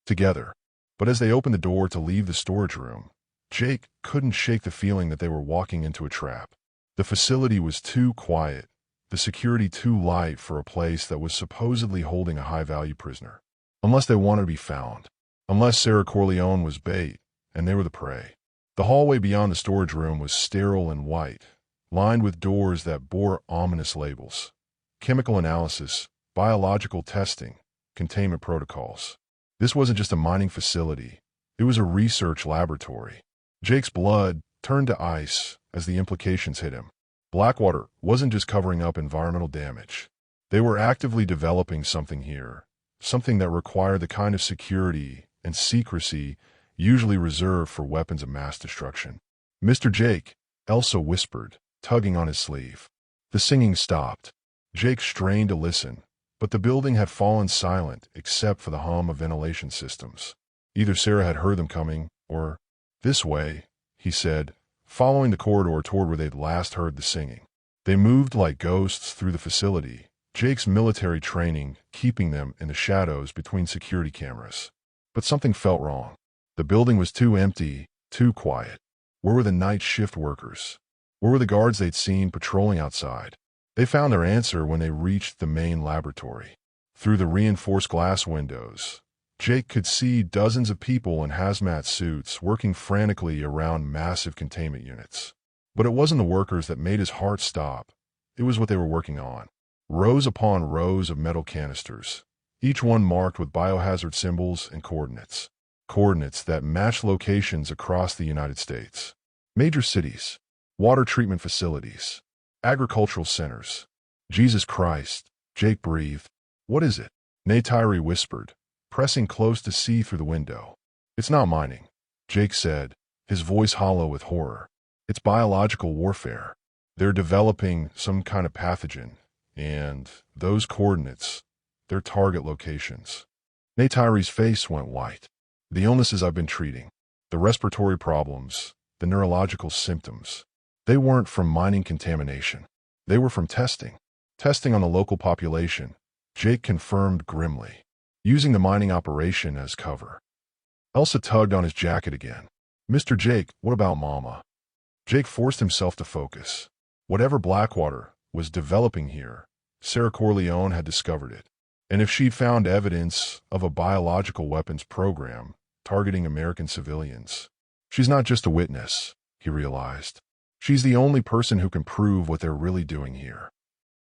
Together. But as they opened the door to leave the storage room, Jake couldn't shake the feeling that they were walking into a trap. The facility was too quiet, the security too light for a place that was supposedly holding a high-value prisoner. Unless they wanted to be found. Unless Sarah Corleone was bait, and they were the prey. The hallway beyond the storage room was sterile and white, lined with doors that bore ominous labels. Chemical analysis, biological testing, containment protocols. This wasn't just a mining facility. It was a research laboratory. Jake's blood turned to ice as the implications hit him. Blackwater wasn't just covering up environmental damage. They were actively developing something here, something that required the kind of security and secrecy usually reserved for weapons of mass destruction. Mr. Jake, Elsa whispered, tugging on his sleeve. The singing stopped. Jake strained to listen, but the building had fallen silent except for the hum of ventilation systems. Either Sarah had heard them coming, or, this way, he said, following the corridor toward where they'd last heard the singing. They moved like ghosts through the facility, Jake's military training keeping them in the shadows between security cameras. But something felt wrong. The building was too empty, too quiet. Where were the night shift workers? Where were the guards they'd seen patrolling outside? They found their answer when they reached the main laboratory. Through the reinforced glass windows, Jake could see dozens of people in hazmat suits working frantically around massive containment units. But it wasn't the workers that made his heart stop. It was what they were working on. Rows upon rows of metal canisters, each one marked with biohazard symbols and coordinates. Coordinates that matched locations across the United States. Major cities, water treatment facilities, agricultural centers. Jesus Christ, Jake breathed. What is it? Neytiri whispered, pressing close to see through the window. It's not mining, Jake said, his voice hollow with horror. It's biological warfare. They're developing some kind of pathogen, and those coordinates, their target locations. Neytiri's face went white. The illnesses I've been treating, the respiratory problems, the neurological symptoms, they weren't from mining contamination. They were from testing. Testing on the local population, Jake confirmed grimly, using the mining operation as cover. Elsa tugged on his jacket again. Mr. Jake, what about Mama? Jake forced himself to focus. Whatever Blackwater was developing here, Sarah Corleone had discovered it. And if she'd found evidence of a biological weapons program targeting American civilians, she's not just a witness, he realized. She's the only person who can prove what they're really doing here.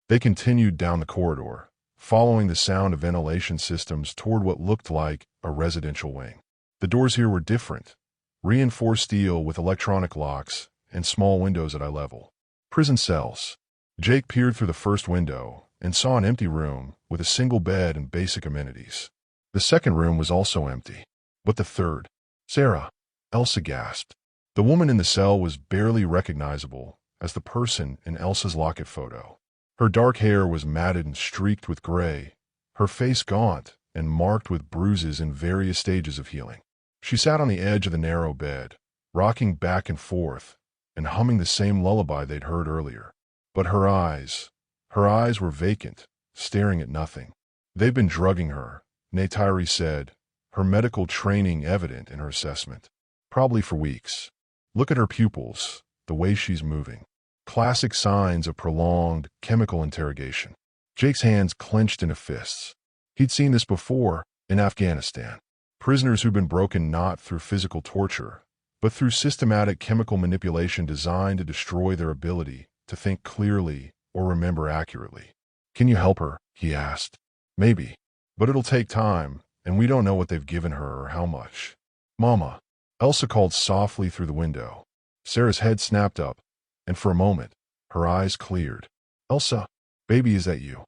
They continued down the corridor, following the sound of ventilation systems toward what looked like a residential wing. The doors here were different, reinforced steel with electronic locks and small windows at eye level. Prison cells. Jake peered through the first window and saw an empty room with a single bed and basic amenities. The second room was also empty. But the third? Sarah, Elsa gasped. The woman in the cell was barely recognizable as the person in Elsa's locket photo. Her dark hair was matted and streaked with gray, her face gaunt and marked with bruises in various stages of healing. She sat on the edge of the narrow bed, rocking back and forth and humming the same lullaby they'd heard earlier. But her eyes were vacant, staring at nothing. They've been drugging her, Neytiri said, her medical training evident in her assessment. Probably for weeks. Look at her pupils, the way she's moving. Classic signs of prolonged chemical interrogation. Jake's hands clenched into fists. He'd seen this before in Afghanistan. Prisoners who'd been broken not through physical torture, but through systematic chemical manipulation designed to destroy their ability to think clearly or remember accurately. Can you help her? He asked. Maybe. But it'll take time, and we don't know what they've given her or how much. Mama. Elsa called softly through the window. Sarah's head snapped up, and for a moment, her eyes cleared. Elsa, baby, is that you?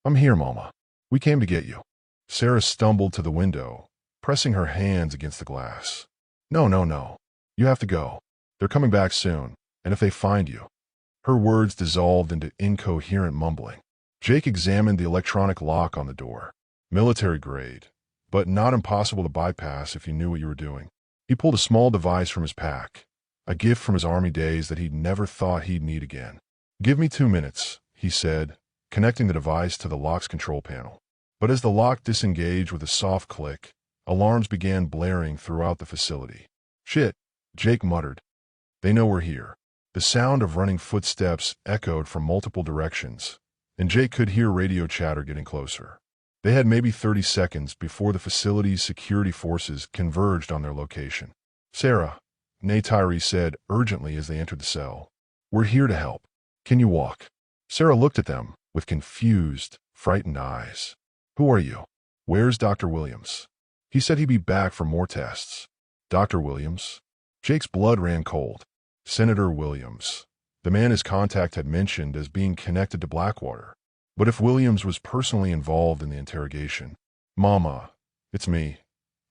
I'm here, Mama. We came to get you. Sarah stumbled to the window, pressing her hands against the glass. No. You have to go. They're coming back soon, and if they find you. Her words dissolved into incoherent mumbling. Jake examined the electronic lock on the door. Military grade, but not impossible to bypass if you knew what you were doing. He pulled a small device from his pack, a gift from his army days that he'd never thought he'd need again. Give me 2 minutes, he said, connecting the device to the lock's control panel. But as the lock disengaged with a soft click, alarms began blaring throughout the facility. Shit, Jake muttered. They know we're here. The sound of running footsteps echoed from multiple directions, and Jake could hear radio chatter getting closer. They had maybe 30 seconds before the facility's security forces converged on their location. Sarah, Neytiri said urgently as they entered the cell. We're here to help. Can you walk? Sarah looked at them with confused, frightened eyes. Who are you? Where's Dr. Williams? He said he'd be back for more tests. Dr. Williams? Jake's blood ran cold. Senator Williams, the man his contact had mentioned as being connected to Blackwater. But if Williams was personally involved in the interrogation... Mama, it's me,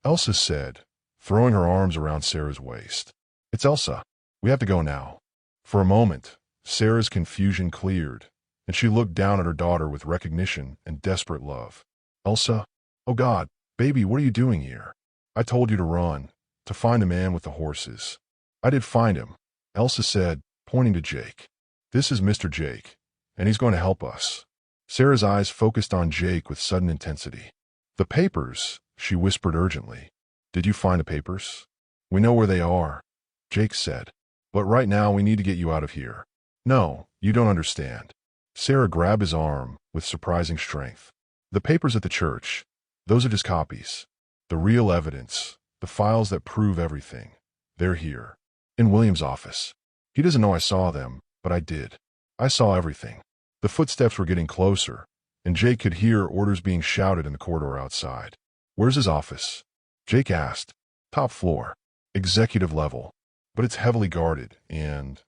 Elsa said, throwing her arms around Sarah's waist. It's Elsa. We have to go now. For a moment, Sarah's confusion cleared, and she looked down at her daughter with recognition and desperate love. Elsa? Oh God, baby, what are you doing here? I told you to run, to find the man with the horses. I did find him, Elsa said, pointing to Jake. This is Mr. Jake, and he's going to help us. Sarah's eyes focused on Jake with sudden intensity. The papers, she whispered urgently. Did you find the papers? We know where they are, Jake said. But right now we need to get you out of here. No, you don't understand. Sarah grabbed his arm with surprising strength. The papers at the church, those are just copies. The real evidence, the files that prove everything, they're here. In William's office. He doesn't know I saw them, but I did. I saw everything. The footsteps were getting closer, and Jake could hear orders being shouted in the corridor outside. Where's his office? Jake asked. Top floor. Executive level. But it's heavily guarded, and...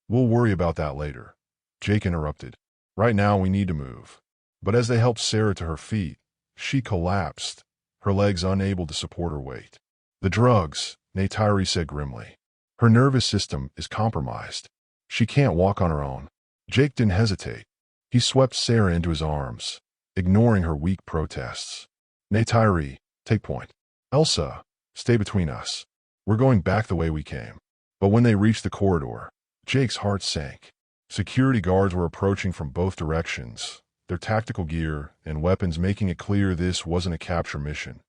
We'll worry about that later. Jake interrupted. Right now we need to move. But as they helped Sarah to her feet, she collapsed, her legs unable to support her weight. The drugs, Neytiri said grimly. Her nervous system is compromised. She can't walk on her own. Jake didn't hesitate. He swept Sarah into his arms, ignoring her weak protests. Neytiri, take point. Elsa, stay between us. We're going back the way we came. But when they reached the corridor, Jake's heart sank. Security guards were approaching from both directions, their tactical gear and weapons making it clear this wasn't a capture mission.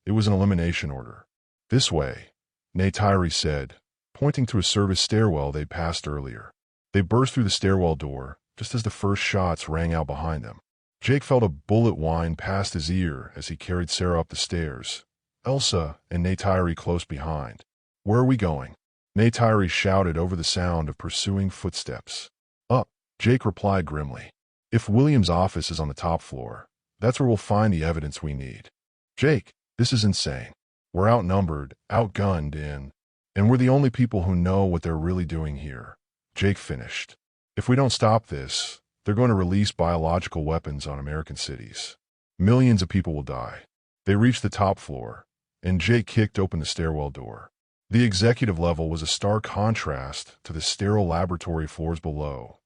It was an elimination order. This way, Neytiri said, pointing to a service stairwell they'd passed earlier. They burst through the stairwell door, just as the first shots rang out behind them. Jake felt a bullet wind past his ear as he carried Sarah up the stairs, Elsa and Neytiri close behind. "Where are we going?" Neytiri shouted over the sound of pursuing footsteps. "Up," Jake replied grimly. "If William's office is on the top floor, that's where we'll find the evidence we need." "Jake, this is insane. We're outnumbered, outgunned, and we're the only people who know what they're really doing here," Jake finished. "If we don't stop this, they're going to release biological weapons on American cities. Millions of people will die." They reached the top floor, and Jake kicked open the stairwell door. The executive level was a stark contrast to the sterile laboratory floors below.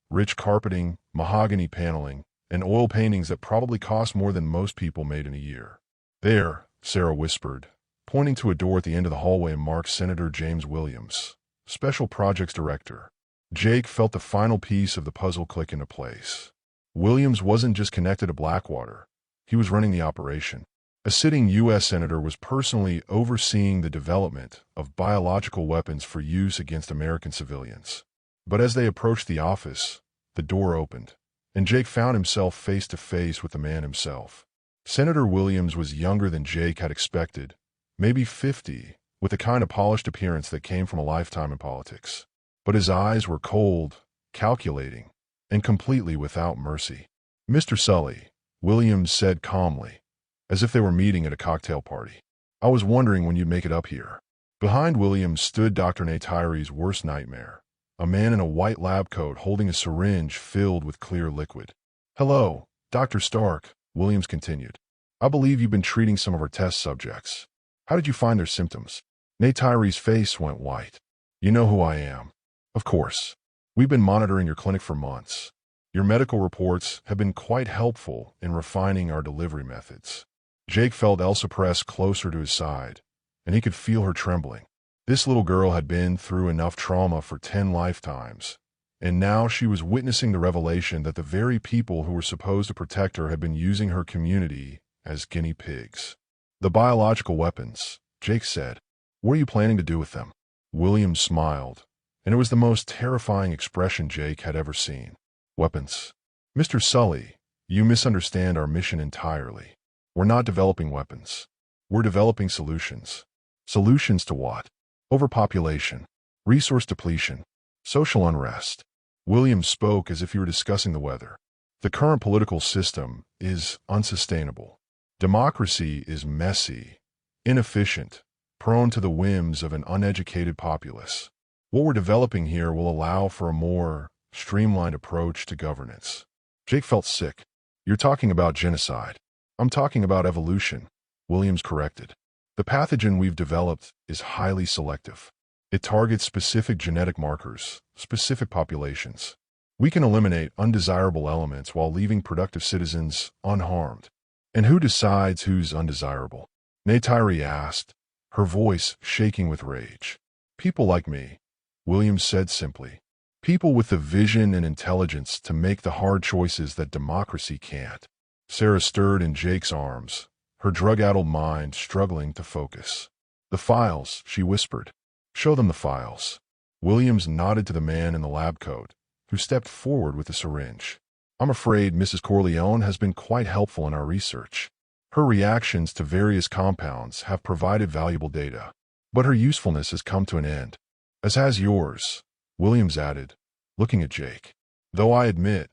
Rich carpeting, mahogany paneling, and oil paintings that probably cost more than most people made in a year. "There," Sarah whispered, pointing to a door at the end of the hallway marked Senator James Williams, Special Projects Director. Jake felt the final piece of the puzzle click into place. Williams wasn't just connected to Blackwater. He was running the operation. A sitting U.S. senator was personally overseeing the development of biological weapons for use against American civilians. But as they approached the office, the door opened, and Jake found himself face to face with the man himself. Senator Williams was younger than Jake had expected, maybe 50, with the kind of polished appearance that came from a lifetime in politics. But his eyes were cold, calculating, and completely without mercy. "Mr. Sully," Williams said calmly, as if they were meeting at a cocktail party, "I was wondering when you'd make it up here." Behind Williams stood Dr. Neytiri's worst nightmare, a man in a white lab coat holding a syringe filled with clear liquid. "Hello, Dr. Stark," Williams continued. "I believe you've been treating some of our test subjects. How did you find their symptoms?" Neytiri's face went white. "You know who I am." "Of course. We've been monitoring your clinic for months. Your medical reports have been quite helpful in refining our delivery methods." Jake felt Elsa press closer to his side, and he could feel her trembling. This little girl had been through enough trauma for 10 lifetimes, and now she was witnessing the revelation that the very people who were supposed to protect her had been using her community as guinea pigs. "The biological weapons," Jake said. "What are you planning to do with them?" Williams smiled, and it was the most terrifying expression Jake had ever seen. "Weapons? Mr. Sully, you misunderstand our mission entirely. We're not developing weapons. We're developing solutions." "Solutions to what?" "Overpopulation, resource depletion, social unrest." Williams spoke as if he were discussing the weather. "The current political system is unsustainable. Democracy is messy, inefficient, prone to the whims of an uneducated populace. What we're developing here will allow for a more streamlined approach to governance." Jake felt sick. "You're talking about genocide." "I'm talking about evolution," Williams corrected. "The pathogen we've developed is highly selective. It targets specific genetic markers, specific populations. We can eliminate undesirable elements while leaving productive citizens unharmed." "And who decides who's undesirable?" Neytiri asked, her voice shaking with rage. "People like me," Williams said simply. "People with the vision and intelligence to make the hard choices that democracy can't." Sarah stirred in Jake's arms, her drug-addled mind struggling to focus. "The files," she whispered. "Show them the files." Williams nodded to the man in the lab coat, who stepped forward with a syringe. "I'm afraid Mrs. Corleone has been quite helpful in our research. Her reactions to various compounds have provided valuable data, but her usefulness has come to an end. As has yours," Williams added, looking at Jake. "Though I admit,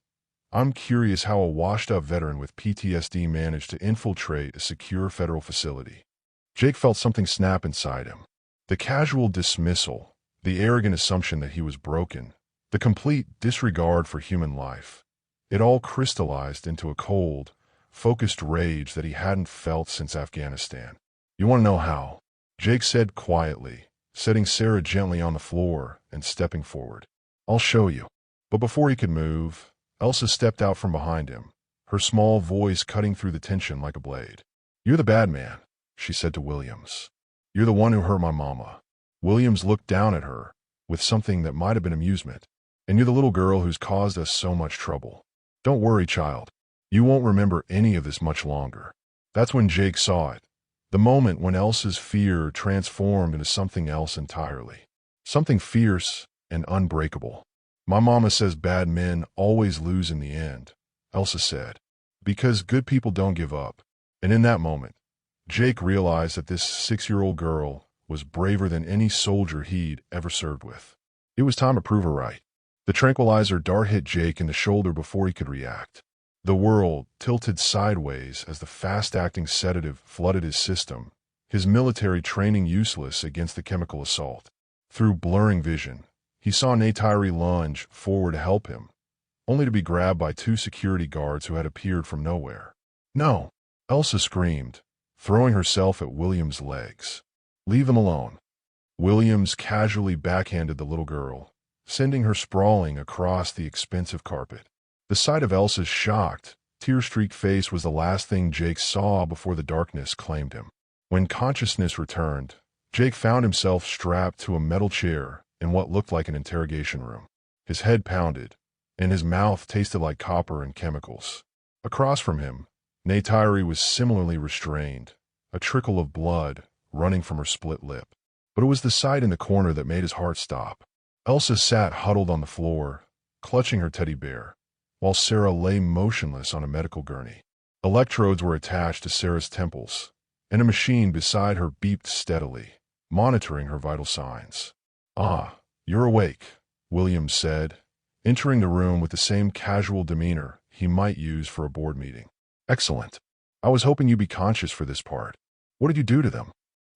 I'm curious how a washed-up veteran with PTSD managed to infiltrate a secure federal facility." Jake felt something snap inside him. The casual dismissal, the arrogant assumption that he was broken, the complete disregard for human life. It all crystallized into a cold, focused rage that he hadn't felt since Afghanistan. "You want to know how?" Jake said quietly, setting Sarah gently on the floor and stepping forward. "I'll show you." But before he could move, Elsa stepped out from behind him, her small voice cutting through the tension like a blade. "You're the bad man," she said to Williams. "You're the one who hurt my mama." Williams looked down at her, with something that might have been amusement. "And you're the little girl who's caused us so much trouble. Don't worry, child. You won't remember any of this much longer." That's when Jake saw it. The moment when Elsa's fear transformed into something else entirely. Something fierce and unbreakable. My mama says bad men always lose in the end, Elsa said. Because good people don't give up. And in that moment, Jake realized that this 6-year-old girl was braver than any soldier he'd ever served with. It was time to prove her right. The tranquilizer dart hit Jake in the shoulder before he could react. The world tilted sideways as the fast-acting sedative flooded his system, his military training useless against the chemical assault. Through blurring vision, he saw Neytiri lunge forward to help him, only to be grabbed by 2 security guards who had appeared from nowhere. "No!" Elsa screamed, throwing herself at William's legs. "Leave them alone." Williams casually backhanded the little girl, sending her sprawling across the expensive carpet. The sight of Elsa's shocked, tear-streaked face was the last thing Jake saw before the darkness claimed him. When consciousness returned, Jake found himself strapped to a metal chair in what looked like an interrogation room. His head pounded, and his mouth tasted like copper and chemicals. Across from him, Neytiri was similarly restrained, a trickle of blood running from her split lip. But it was the sight in the corner that made his heart stop. Elsa sat huddled on the floor, clutching her teddy bear, while Sarah lay motionless on a medical gurney. Electrodes were attached to Sarah's temples, and a machine beside her beeped steadily, monitoring her vital signs. "Ah, you're awake," Williams said, entering the room with the same casual demeanor he might use for a board meeting. "Excellent. I was hoping you'd be conscious for this part. What did you do to them?"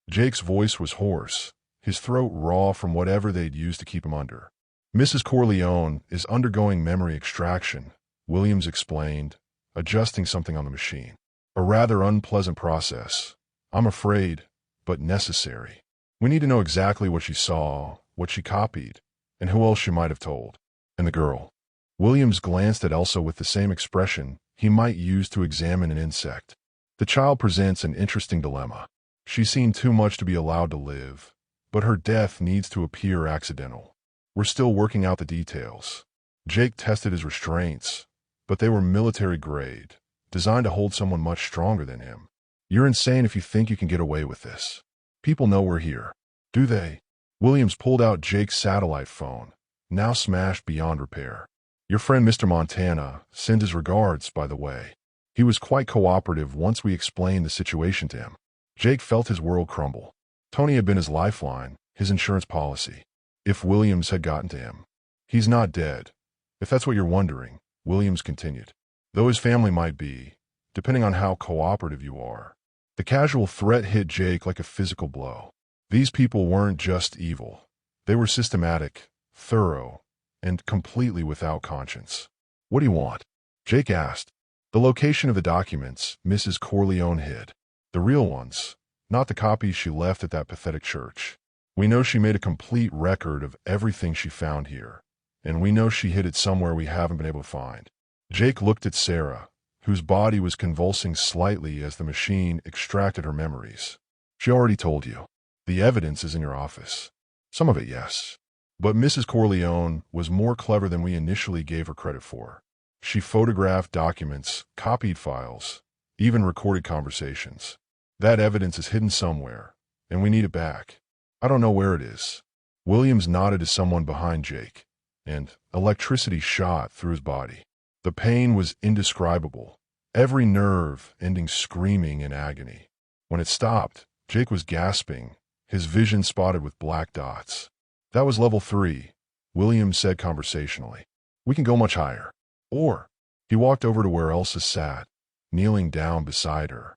Jake's voice was hoarse, his throat raw from whatever they'd used to keep him under. "Mrs. Corleone is undergoing memory extraction," Williams explained, adjusting something on the machine. "A rather unpleasant process, I'm afraid, but necessary. We need to know exactly what she saw, what she copied, and who else she might have told." "And the girl?" Williams glanced at Elsa with the same expression he might use to examine an insect. "The child presents an interesting dilemma. She's seen too much to be allowed to live, but her death needs to appear accidental. We're still working out the details." Jake tested his restraints, but they were military grade, designed to hold someone much stronger than him. "You're insane if you think you can get away with this. People know we're here." "Do they?" Williams pulled out Jake's satellite phone, now smashed beyond repair. "Your friend Mr. Montana sends his regards, by the way. He was quite cooperative once we explained the situation to him." Jake felt his world crumble. Tony had been his lifeline, his insurance policy. If Williams had gotten to him. "He's not dead, if that's what you're wondering," Williams continued. "Though his family might be, depending on how cooperative you are." The casual threat hit Jake like a physical blow. These people weren't just evil. They were systematic, thorough, and completely without conscience. "What do you want?" Jake asked. "The location of the documents Mrs. Corleone hid. The real ones, not the copies she left at that pathetic church. We know she made a complete record of everything she found here, and we know she hid it somewhere we haven't been able to find." Jake looked at Sarah, whose body was convulsing slightly as the machine extracted her memories. "She already told you. The evidence is in your office." "Some of it, yes. But Mrs. Corleone was more clever than we initially gave her credit for. She photographed documents, copied files, even recorded conversations. That evidence is hidden somewhere, and we need it back. I don't know where it is." Williams nodded to someone behind Jake, and electricity shot through his body. The pain was indescribable, every nerve ending screaming in agony. When it stopped, Jake was gasping, his vision spotted with black dots. "That was level 3, Williams said conversationally. "We can go much higher. Or," he walked over to where Elsa sat, kneeling down beside her.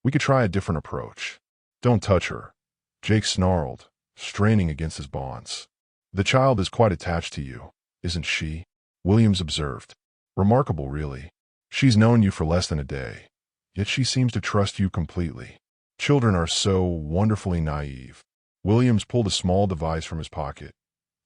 "We could try a different approach." "Don't touch her," Jake snarled, straining against his bonds. "The child is quite attached to you, isn't she?" Williams observed. "Remarkable, really. She's known you for less than a day, yet she seems to trust you completely. Children are so wonderfully naive." Williams pulled a small device from his pocket,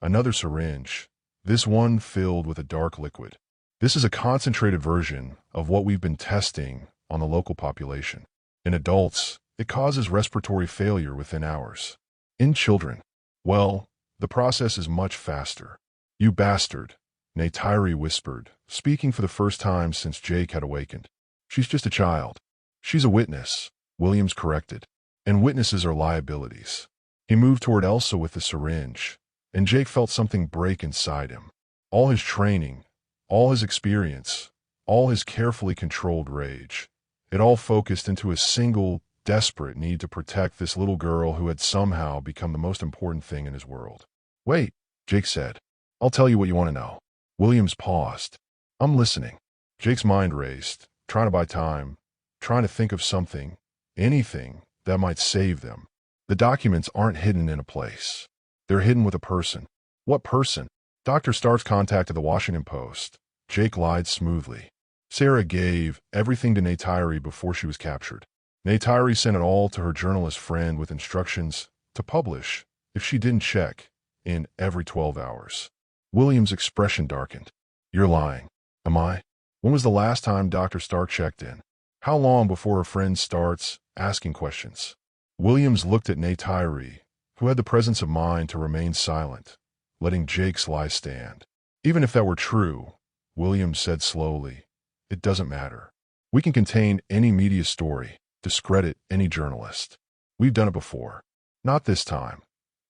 another syringe, this one filled with a dark liquid. "This is a concentrated version of what we've been testing on the local population. In adults, it causes respiratory failure within hours. In children, well, the process is much faster." "You bastard," Neytiri whispered, speaking for the first time since Jake had awakened. "She's just a child." "She's a witness," Williams corrected. and witnesses are liabilities. He moved toward Elsa with the syringe, and Jake felt something break inside him. All his training, all his experience, all his carefully controlled rage, it all focused into a single, desperate need to protect this little girl who had somehow become the most important thing in his world. "Wait," Jake said. "I'll tell you what you want to know." Williams paused. "I'm listening." Jake's mind raced, trying to buy time, trying to think of something, anything, that might save them. The documents aren't hidden in a place. They're hidden with a person. What person? Dr. Starks contacted the Washington Post. Jake lied smoothly. Sarah gave everything to Neytiri before she was captured. Neytiri sent it all to her journalist friend with instructions to publish if she didn't check in every 12 hours. William's expression darkened. "You're lying." "Am I?" "When was the last time Dr. Stark checked in? How long before her friend starts asking questions?" Williams looked at Neytiri, who had the presence of mind to remain silent, letting Jake's lie stand. "Even if that were true," Williams said slowly, "it doesn't matter. We can contain any media story, discredit any journalist. We've done it before." "Not this time,"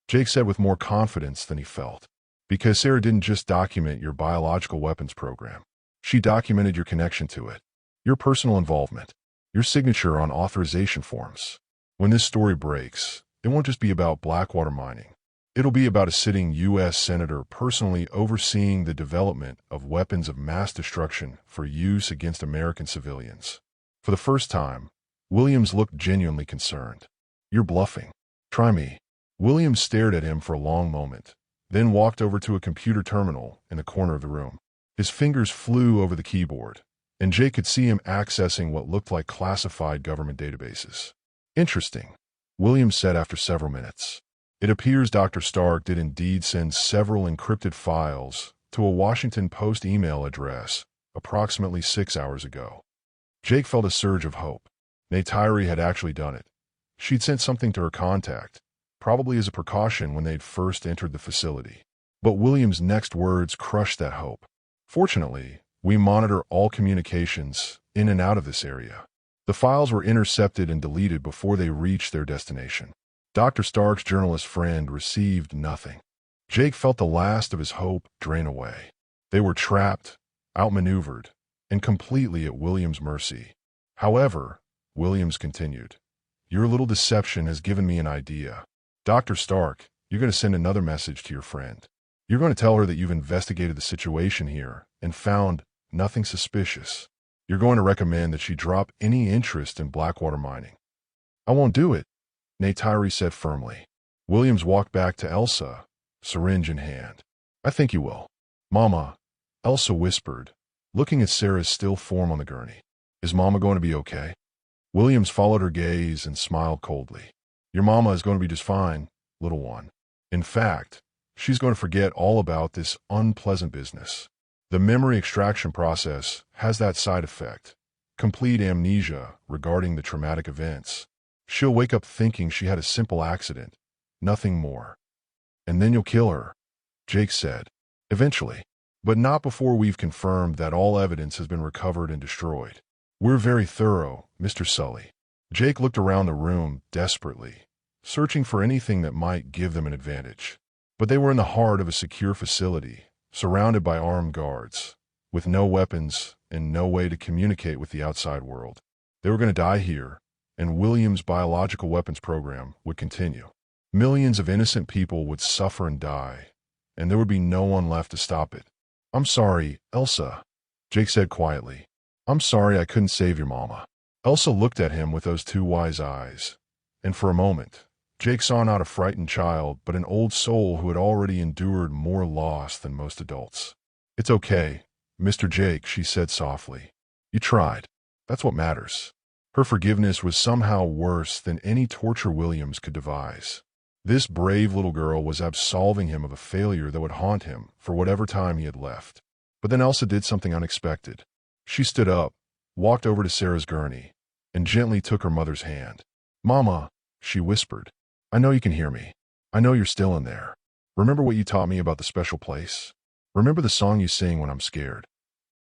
Jake said with more confidence than he felt. "Because Sarah didn't just document your biological weapons program. She documented your connection to it, your personal involvement, your signature on authorization forms. When this story breaks, it won't just be about Blackwater mining. It'll be about a sitting U.S. Senator personally overseeing the development of weapons of mass destruction for use against American civilians." For the first time, Williams looked genuinely concerned. "You're bluffing." "Try me." Williams stared at him for a long moment, then walked over to a computer terminal in the corner of the room. His fingers flew over the keyboard, and Jake could see him accessing what looked like classified government databases. "Interesting," Williams said after several minutes. "It appears Dr. Stark did indeed send several encrypted files to a Washington Post email address approximately 6 hours ago." Jake felt a surge of hope. Neytiri had actually done it. She'd sent something to her contact, probably as a precaution when they'd first entered the facility. But Williams' next words crushed that hope. "Fortunately, we monitor all communications in and out of this area. The files were intercepted and deleted before they reached their destination. Dr. Stark's journalist friend received nothing." Jake felt the last of his hope drain away. They were trapped, outmaneuvered, and completely at Williams' mercy. "However," Williams continued, "your little deception has given me an idea. Dr. Stark, you're going to send another message to your friend. You're going to tell her that you've investigated the situation here and found nothing suspicious. You're going to recommend that she drop any interest in Blackwater mining." "I won't do it," Neytiri said firmly. Williams walked back to Elsa, syringe in hand. "I think you will." "Mama," Elsa whispered, looking at Sarah's still form on the gurney. "Is Mama going to be okay?" Williams followed her gaze and smiled coldly. "Your Mama is going to be just fine, little one. In fact, she's going to forget all about this unpleasant business. The memory extraction process has that side effect, complete amnesia regarding the traumatic events. She'll wake up thinking she had a simple accident, nothing more. And then you'll kill her," Jake said. "Eventually. But not before we've confirmed that all evidence has been recovered and destroyed. We're very thorough, Mr. Sully." Jake looked around the room desperately, searching for anything that might give them an advantage. But they were in the heart of a secure facility, surrounded by armed guards, with no weapons and no way to communicate with the outside world. They were going to die here, and Williams' biological weapons program would continue. Millions of innocent people would suffer and die, and there would be no one left to stop it. "I'm sorry, Elsa," Jake said quietly. "I'm sorry I couldn't save your Mama." Elsa looked at him with those two wise eyes, and for a moment, Jake saw not a frightened child, but an old soul who had already endured more loss than most adults. "It's okay, Mr. Jake," she said softly. "You tried. That's what matters." Her forgiveness was somehow worse than any torture Williams could devise. This brave little girl was absolving him of a failure that would haunt him for whatever time he had left. But then Elsa did something unexpected. She stood up, walked over to Sarah's gurney, and gently took her mother's hand. "Mama," she whispered, "I know you can hear me. I know you're still in there. Remember what you taught me about the special place? Remember the song you sing when I'm scared?"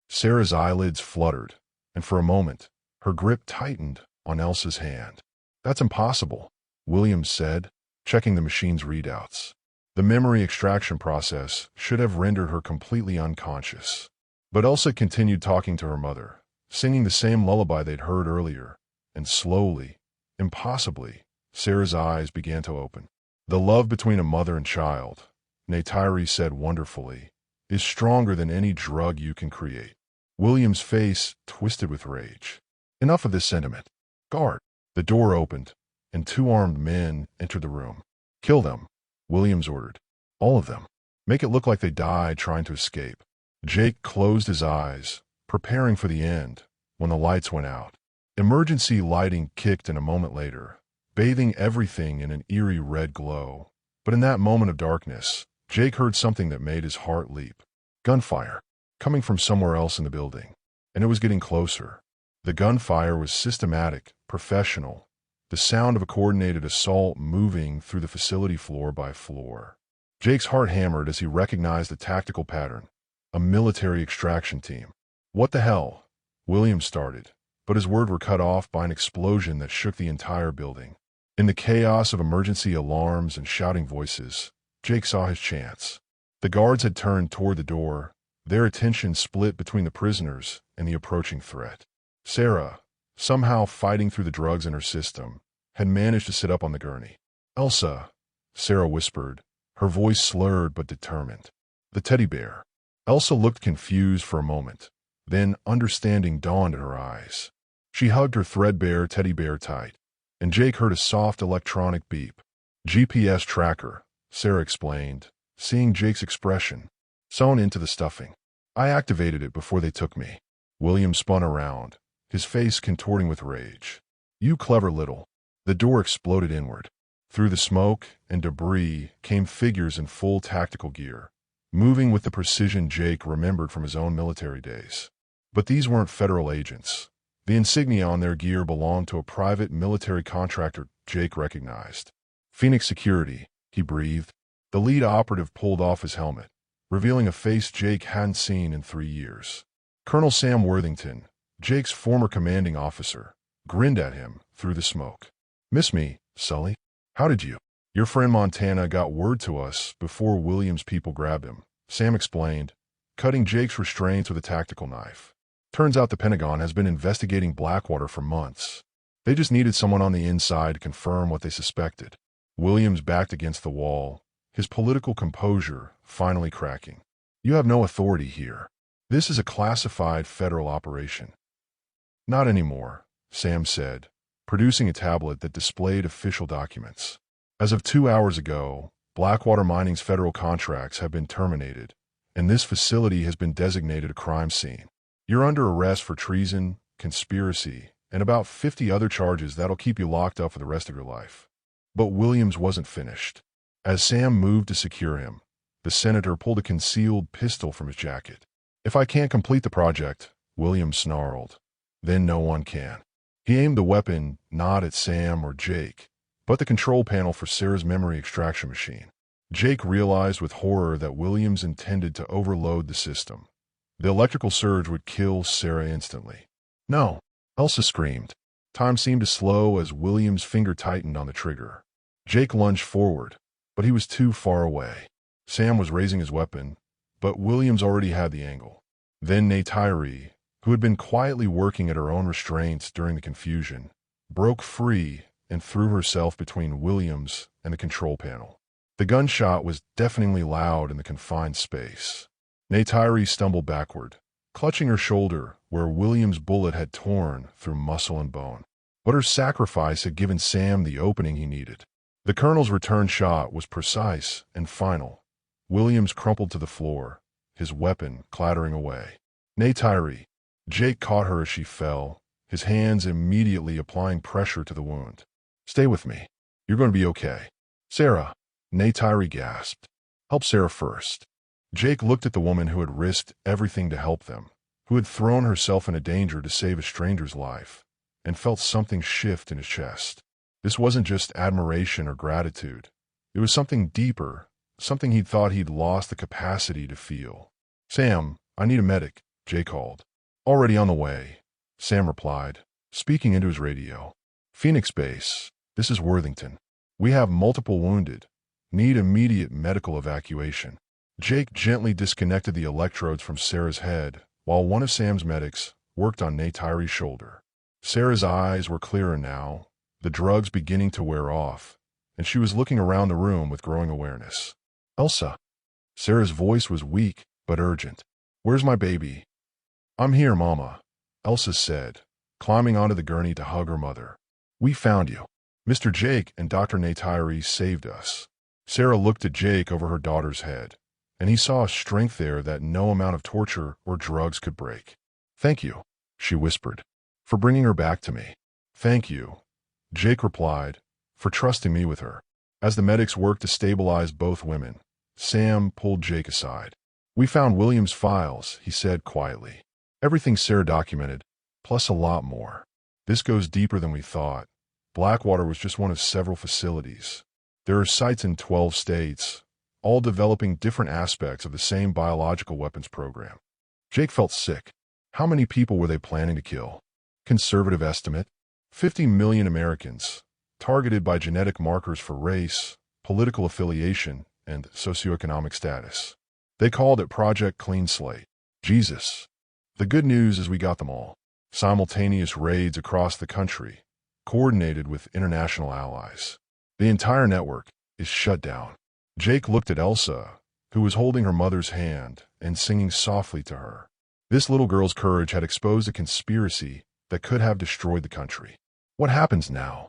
Sarah's eyelids fluttered, and for a moment, her grip tightened on Elsa's hand. "That's impossible," Williams said, checking the machine's readouts. The memory extraction process should have rendered her completely unconscious. But Elsa continued talking to her mother, singing the same lullaby they'd heard earlier, and slowly, impossibly, Sarah's eyes began to open. The love between a mother and child, Neytiri said wonderfully, is stronger than any drug you can create. William's face twisted with rage. Enough of this sentiment. Guard. The door opened, and two armed men entered the room. Kill them, Williams ordered. All of them. Make it look like they died trying to escape. Jake closed his eyes, preparing for the end, when the lights went out. Emergency lighting kicked in a moment later, bathing everything in an eerie red glow. But in that moment of darkness, Jake heard something that made his heart leap. Gunfire, coming from somewhere else in the building. And it was getting closer. The gunfire was systematic, professional, the sound of a coordinated assault moving through the facility floor by floor. Jake's heart hammered as he recognized the tactical pattern. A military extraction team. What the hell? Williams started, but his words were cut off by an explosion that shook the entire building. In the chaos of emergency alarms and shouting voices, Jake saw his chance. The guards had turned toward the door, their attention split between the prisoners and the approaching threat. Sarah, somehow fighting through the drugs in her system, had managed to sit up on the gurney. Elsa, Sarah whispered, her voice slurred but determined. The teddy bear. Elsa looked confused for a moment, then understanding dawned in her eyes. She hugged her threadbare teddy bear tight, and Jake heard a soft electronic beep. GPS tracker, Sarah explained, seeing Jake's expression, sewn into the stuffing. I activated it before they took me. William spun around, his face contorting with rage. You clever little. The door exploded inward. Through the smoke and debris came figures in full tactical gear, moving with the precision Jake remembered from his own military days. But these weren't federal agents. The insignia on their gear belonged to a private military contractor Jake recognized. Phoenix Security, he breathed. The lead operative pulled off his helmet, revealing a face Jake hadn't seen in 3 years. Colonel Sam Worthington, Jake's former commanding officer, grinned at him through the smoke. Miss me, Sully? How did you? Your friend Montana got word to us before Williams' people grabbed him, Sam explained, cutting Jake's restraints with a tactical knife. Turns out the Pentagon has been investigating Blackwater for months. They just needed someone on the inside to confirm what they suspected. Williams backed against the wall, his political composure finally cracking. You have no authority here. This is a classified federal operation. Not anymore, Sam said, producing a tablet that displayed official documents. As of 2 hours ago, Blackwater Mining's federal contracts have been terminated, and this facility has been designated a crime scene. You're under arrest for treason, conspiracy, and about 50 other charges that'll keep you locked up for the rest of your life. But Williams wasn't finished. As Sam moved to secure him, the senator pulled a concealed pistol from his jacket. If I can't complete the project, Williams snarled, then no one can. He aimed the weapon not at Sam or Jake, but the control panel for Sarah's memory extraction machine. Jake realized with horror that Williams intended to overload the system. The electrical surge would kill Sarah instantly. No, Elsa screamed. Time seemed to slow as Williams' finger tightened on the trigger. Jake lunged forward, but he was too far away. Sam was raising his weapon, but Williams already had the angle. Then Neytiri, who had been quietly working at her own restraints during the confusion, broke free and threw herself between Williams and the control panel. The gunshot was deafeningly loud in the confined space. Neytiri stumbled backward, clutching her shoulder where Williams' bullet had torn through muscle and bone. But her sacrifice had given Sam the opening he needed. The colonel's return shot was precise and final. Williams crumpled to the floor, his weapon clattering away. Neytiri. Jake caught her as she fell, his hands immediately applying pressure to the wound. Stay with me. You're going to be okay. Sarah. Neytiri gasped. Help Sarah first. Jake looked at the woman who had risked everything to help them, who had thrown herself into danger to save a stranger's life, and felt something shift in his chest. This wasn't just admiration or gratitude. It was something deeper, something he'd thought he'd lost the capacity to feel. Sam, I need a medic, Jake called. Already on the way, Sam replied, speaking into his radio. Phoenix Base, this is Worthington. We have multiple wounded. Need immediate medical evacuation. Jake gently disconnected the electrodes from Sarah's head, while one of Sam's medics worked on Neytiri's shoulder. Sarah's eyes were clearer now, the drugs beginning to wear off, and she was looking around the room with growing awareness. Elsa. Sarah's voice was weak but urgent. Where's my baby? I'm here, Mama, Elsa said, climbing onto the gurney to hug her mother. We found you. Mr. Jake and Dr. Neytiri saved us. Sarah looked at Jake over her daughter's head, and he saw a strength there that no amount of torture or drugs could break. Thank you, she whispered, for bringing her back to me. Thank you, Jake replied, for trusting me with her. As the medics worked to stabilize both women, Sam pulled Jake aside. We found William's files, he said quietly. Everything Sarah documented, plus a lot more. This goes deeper than we thought. Blackwater was just one of several facilities. There are sites in 12 states, all developing different aspects of the same biological weapons program. Jake felt sick. How many people were they planning to kill? Conservative estimate, 50 million Americans, targeted by genetic markers for race, political affiliation, and socioeconomic status. They called it Project Clean Slate. Jesus. The good news is we got them all. Simultaneous raids across the country, coordinated with international allies. The entire network is shut down. Jake looked at Elsa, who was holding her mother's hand and singing softly to her. This little girl's courage had exposed a conspiracy that could have destroyed the country. What happens now?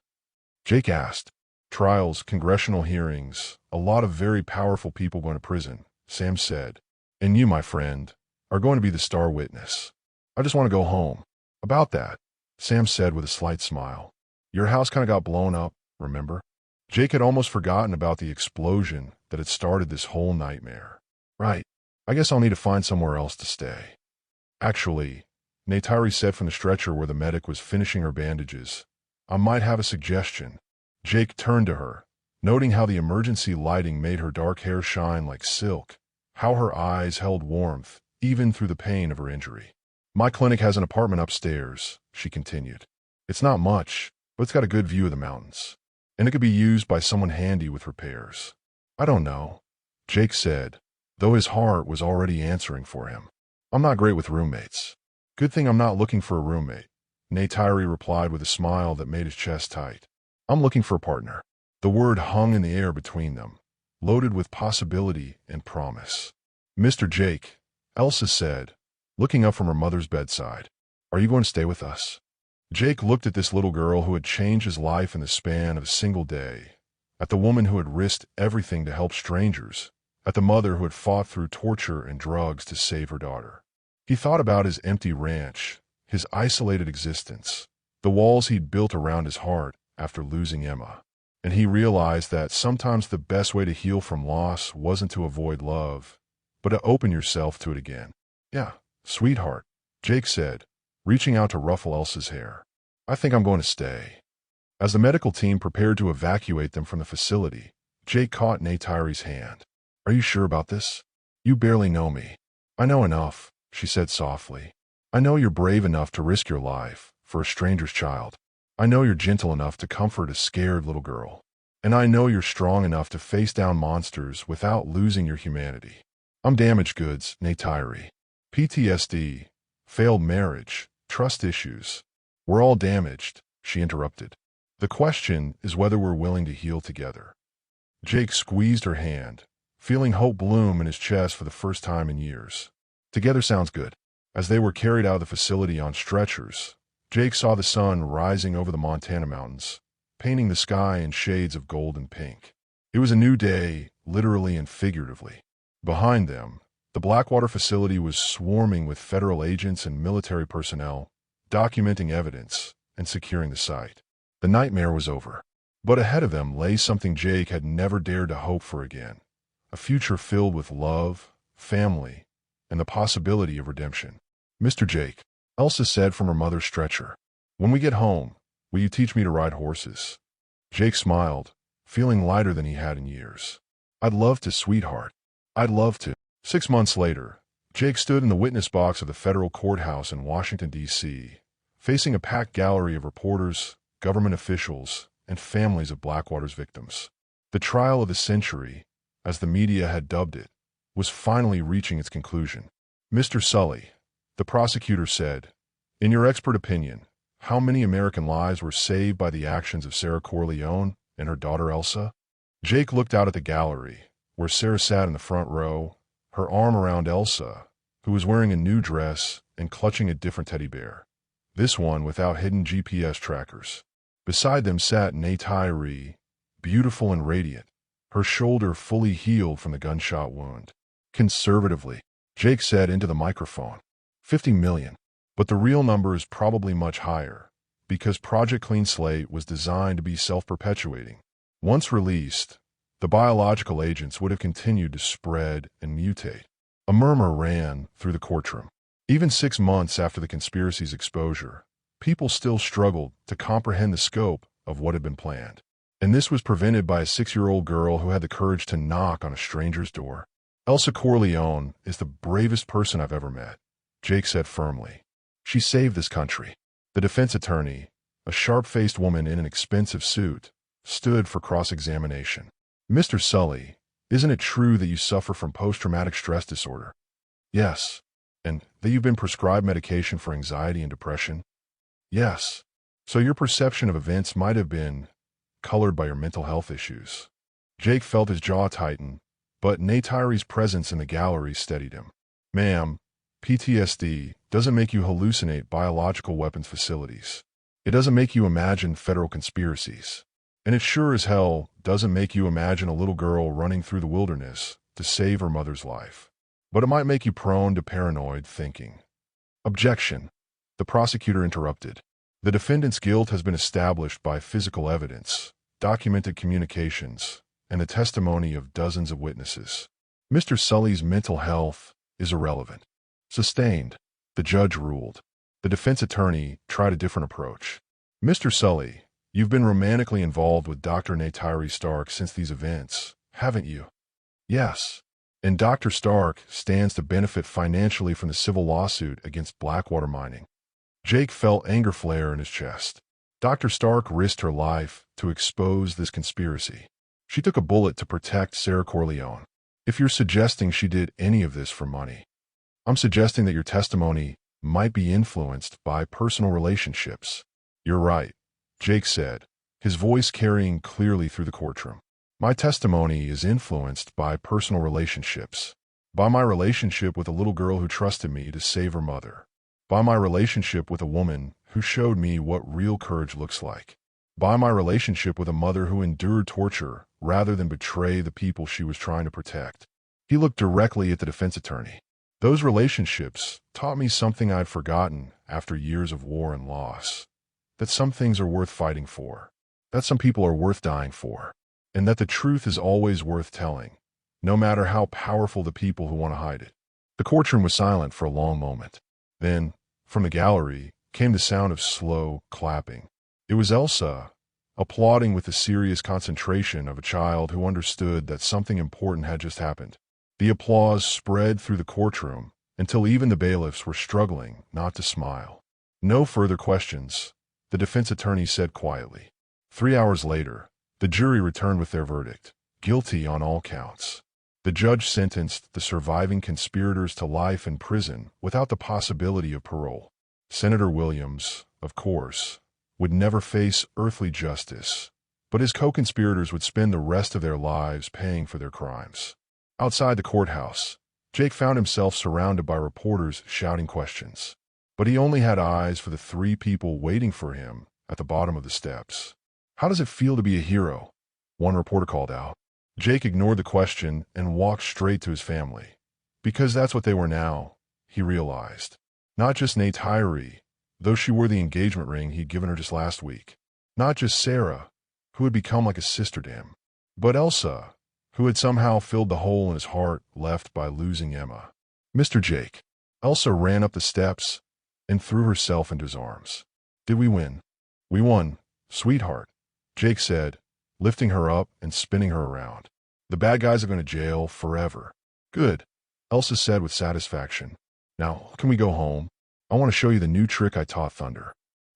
Jake asked. Trials, congressional hearings, a lot of very powerful people going to prison, Sam said. And you, my friend, are going to be the star witness. I just want to go home. About that, Sam said with a slight smile. Your house kind of got blown up, remember? Jake had almost forgotten about the explosion that had started this whole nightmare. Right. I guess I'll need to find somewhere else to stay. Actually, Neytiri said from the stretcher where the medic was finishing her bandages, I might have a suggestion. Jake turned to her, noting how the emergency lighting made her dark hair shine like silk, how her eyes held warmth, even through the pain of her injury. My clinic has an apartment upstairs, she continued. It's not much, but it's got a good view of the mountains, and it could be used by someone handy with repairs. I don't know, Jake said, though his heart was already answering for him. I'm not great with roommates. Good thing I'm not looking for a roommate, Neytiri replied with a smile that made his chest tight. I'm looking for a partner. The word hung in the air between them, loaded with possibility and promise. Mr. Jake, Elsa said, looking up from her mother's bedside. Are you going to stay with us? Jake looked at this little girl who had changed his life in the span of a single day, at the woman who had risked everything to help strangers, at the mother who had fought through torture and drugs to save her daughter. He thought about his empty ranch, his isolated existence, the walls he'd built around his heart after losing Emma, and he realized that sometimes the best way to heal from loss wasn't to avoid love, but to open yourself to it again. Yeah, sweetheart, Jake said, reaching out to ruffle Elsa's hair. I think I'm going to stay. As the medical team prepared to evacuate them from the facility, Jake caught Neytiri's hand. Are you sure about this? You barely know me. I know enough, she said softly. I know you're brave enough to risk your life for a stranger's child. I know you're gentle enough to comfort a scared little girl. And I know you're strong enough to face down monsters without losing your humanity. I'm damaged goods, Neytiri. PTSD, failed marriage, trust issues. We're all damaged, she interrupted. The question is whether we're willing to heal together. Jake squeezed her hand, feeling hope bloom in his chest for the first time in years. Together sounds good. As they were carried out of the facility on stretchers, Jake saw the sun rising over the Montana mountains, painting the sky in shades of gold and pink. It was a new day, literally and figuratively. Behind them, the Blackwater facility was swarming with federal agents and military personnel, documenting evidence and securing the site. The nightmare was over. But ahead of them lay something Jake had never dared to hope for again. A future filled with love, family, and the possibility of redemption. Mr. Jake, Elsa said from her mother's stretcher, when we get home, will you teach me to ride horses? Jake smiled, feeling lighter than he had in years. I'd love to, sweetheart. I'd love to. 6 months later, Jake stood in the witness box of the federal courthouse in Washington, D.C., facing a packed gallery of reporters, government officials, and families of Blackwater's victims. The trial of the century, as the media had dubbed it, was finally reaching its conclusion. "Mr. Sully," the prosecutor said, "in your expert opinion, how many American lives were saved by the actions of Sarah Corleone and her daughter Elsa?" Jake looked out at the gallery, where Sarah sat in the front row, her arm around Elsa, who was wearing a new dress and clutching a different teddy bear, this one without hidden GPS trackers. Beside them sat Neytiri, beautiful and radiant, her shoulder fully healed from the gunshot wound. "Conservatively," Jake said into the microphone, 50 million. But the real number is probably much higher, because Project Clean Slate was designed to be self-perpetuating. Once released, the biological agents would have continued to spread and mutate. A murmur ran through the courtroom. Even 6 months after the conspiracy's exposure, people still struggled to comprehend the scope of what had been planned. And this was prevented by a 6-year-old girl who had the courage to knock on a stranger's door. "Elsa Corleone is the bravest person I've ever met," Jake said firmly. "She saved this country." The defense attorney, a sharp-faced woman in an expensive suit, stood for cross-examination. "Mr. Sully, isn't it true that you suffer from post-traumatic stress disorder?" "Yes." "And that you've been prescribed medication for anxiety and depression?" "Yes." "So your perception of events might have been colored by your mental health issues." Jake felt his jaw tighten, but Neytiri's presence in the gallery steadied him. "Ma'am, PTSD doesn't make you hallucinate biological weapons facilities. It doesn't make you imagine federal conspiracies. And it sure as hell doesn't make you imagine a little girl running through the wilderness to save her mother's life. But it might make you prone to paranoid thinking." "Objection," the prosecutor interrupted. "The defendant's guilt has been established by physical evidence, documented communications, and the testimony of dozens of witnesses. Mr. Sully's mental health is irrelevant." "Sustained," the judge ruled. The defense attorney tried a different approach. "Mr. Sully, you've been romantically involved with Dr. Neytiri Stark since these events, haven't you?" "Yes." "And Dr. Stark stands to benefit financially from the civil lawsuit against Blackwater Mining." Jake felt anger flare in his chest. Dr. Stark risked her life to expose this conspiracy. She took a bullet to protect Sarah Corleone. "If you're suggesting she did any of this for money, I'm suggesting that your testimony might be influenced by personal relationships." "You're right," Jake said, his voice carrying clearly through the courtroom. "My testimony is influenced by personal relationships. By my relationship with a little girl who trusted me to save her mother. By my relationship with a woman who showed me what real courage looks like. By my relationship with a mother who endured torture rather than betray the people she was trying to protect." He looked directly at the defense attorney. "Those relationships taught me something I'd forgotten after years of war and loss. That some things are worth fighting for. That some people are worth dying for. And that the truth is always worth telling, no matter how powerful the people who want to hide it." The courtroom was silent for a long moment. Then, from the gallery, came the sound of slow clapping. It was Elsa, applauding with the serious concentration of a child who understood that something important had just happened. The applause spread through the courtroom until even the bailiffs were struggling not to smile. "No further questions," the defense attorney said quietly. 3 hours later, the jury returned with their verdict, guilty on all counts. The judge sentenced the surviving conspirators to life in prison without the possibility of parole. Senator Williams, of course, would never face earthly justice, but his co-conspirators would spend the rest of their lives paying for their crimes. Outside the courthouse, Jake found himself surrounded by reporters shouting questions. But he only had eyes for the 3 people waiting for him at the bottom of the steps. "How does it feel to be a hero?" one reporter called out. Jake ignored the question and walked straight to his family. Because that's what they were now, he realized. Not just Neytiri, though she wore the engagement ring he'd given her just last week. Not just Sarah, who had become like a sister to him. But Elsa, who had somehow filled the hole in his heart left by losing Emma. "Mr. Jake." Elsa ran up the steps and threw herself into his arms. "Did we win?" "We won, sweetheart," Jake said, lifting her up and spinning her around. "The bad guys are going to jail forever." "Good," Elsa said with satisfaction. "Now, can we go home? I want to show you the new trick I taught Thunder."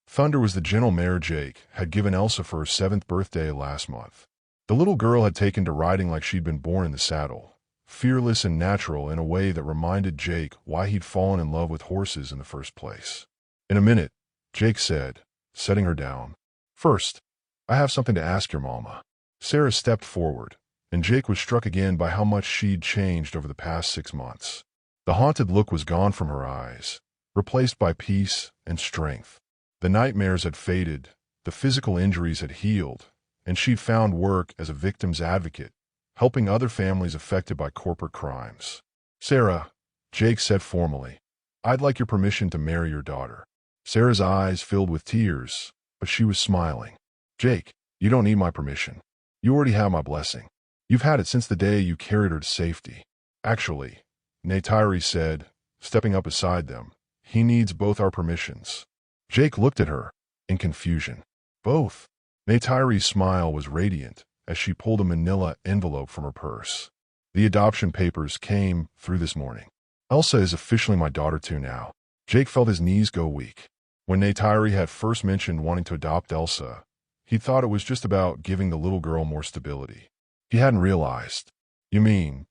Thunder was the gentle mare Jake had given Elsa for her 7th birthday last month. The little girl had taken to riding like she'd been born in the saddle, fearless and natural in a way that reminded Jake why he'd fallen in love with horses in the first place. In a minute, Jake said, setting her down. "First, I have something to ask your mama." Sarah stepped forward, and Jake was struck again by how much she'd changed over the past 6 months. The haunted look was gone from her eyes, replaced by peace and strength. The nightmares had faded, the physical injuries had healed, and she'd found work as a victim's advocate, helping other families affected by corporate crimes. "Sarah," Jake said formally, "I'd like your permission to marry your daughter." Sarah's eyes filled with tears, but she was smiling. "Jake, you don't need my permission. You already have my blessing. You've had it since the day you carried her to safety." "Actually," Neytiri said, stepping up beside them, "he needs both our permissions." Jake looked at her, in confusion. "Both?" Neytiri's smile was radiant as she pulled a manila envelope from her purse. "The adoption papers came through this morning. Elsa is officially my daughter too now." Jake felt his knees go weak. When Neytiri had first mentioned wanting to adopt Elsa, he thought it was just about giving the little girl more stability. He hadn't realized. I mean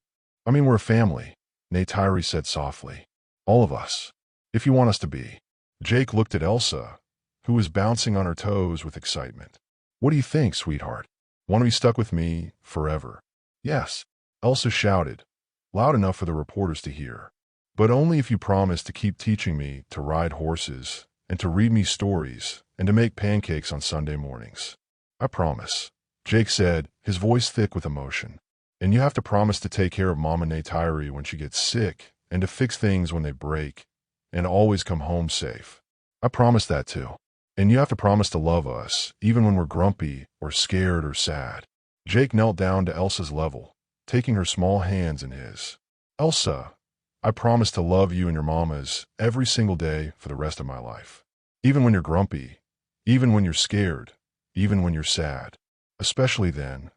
we're a family," Neytiri said softly. "All of us. If you want us to be." Jake looked at Elsa, who was bouncing on her toes with excitement. "What do you think, sweetheart? Want to be stuck with me forever?" "Yes," Elsa shouted, loud enough for the reporters to hear. "But only if you promise to keep teaching me to ride horses and to read me stories and to make pancakes on Sunday mornings." "I promise," Jake said, his voice thick with emotion. "And you have to promise to take care of Mama Neytiri when she gets sick and to fix things when they break and always come home safe." "I promise that too. And you have to promise to love us even when we're grumpy or scared or sad." Jake knelt down to Elsa's level, taking her small hands in his. "Elsa, I promise to love you and your mamas every single day for the rest of my life. Even when you're grumpy, even when you're scared, even when you're sad. Especially then."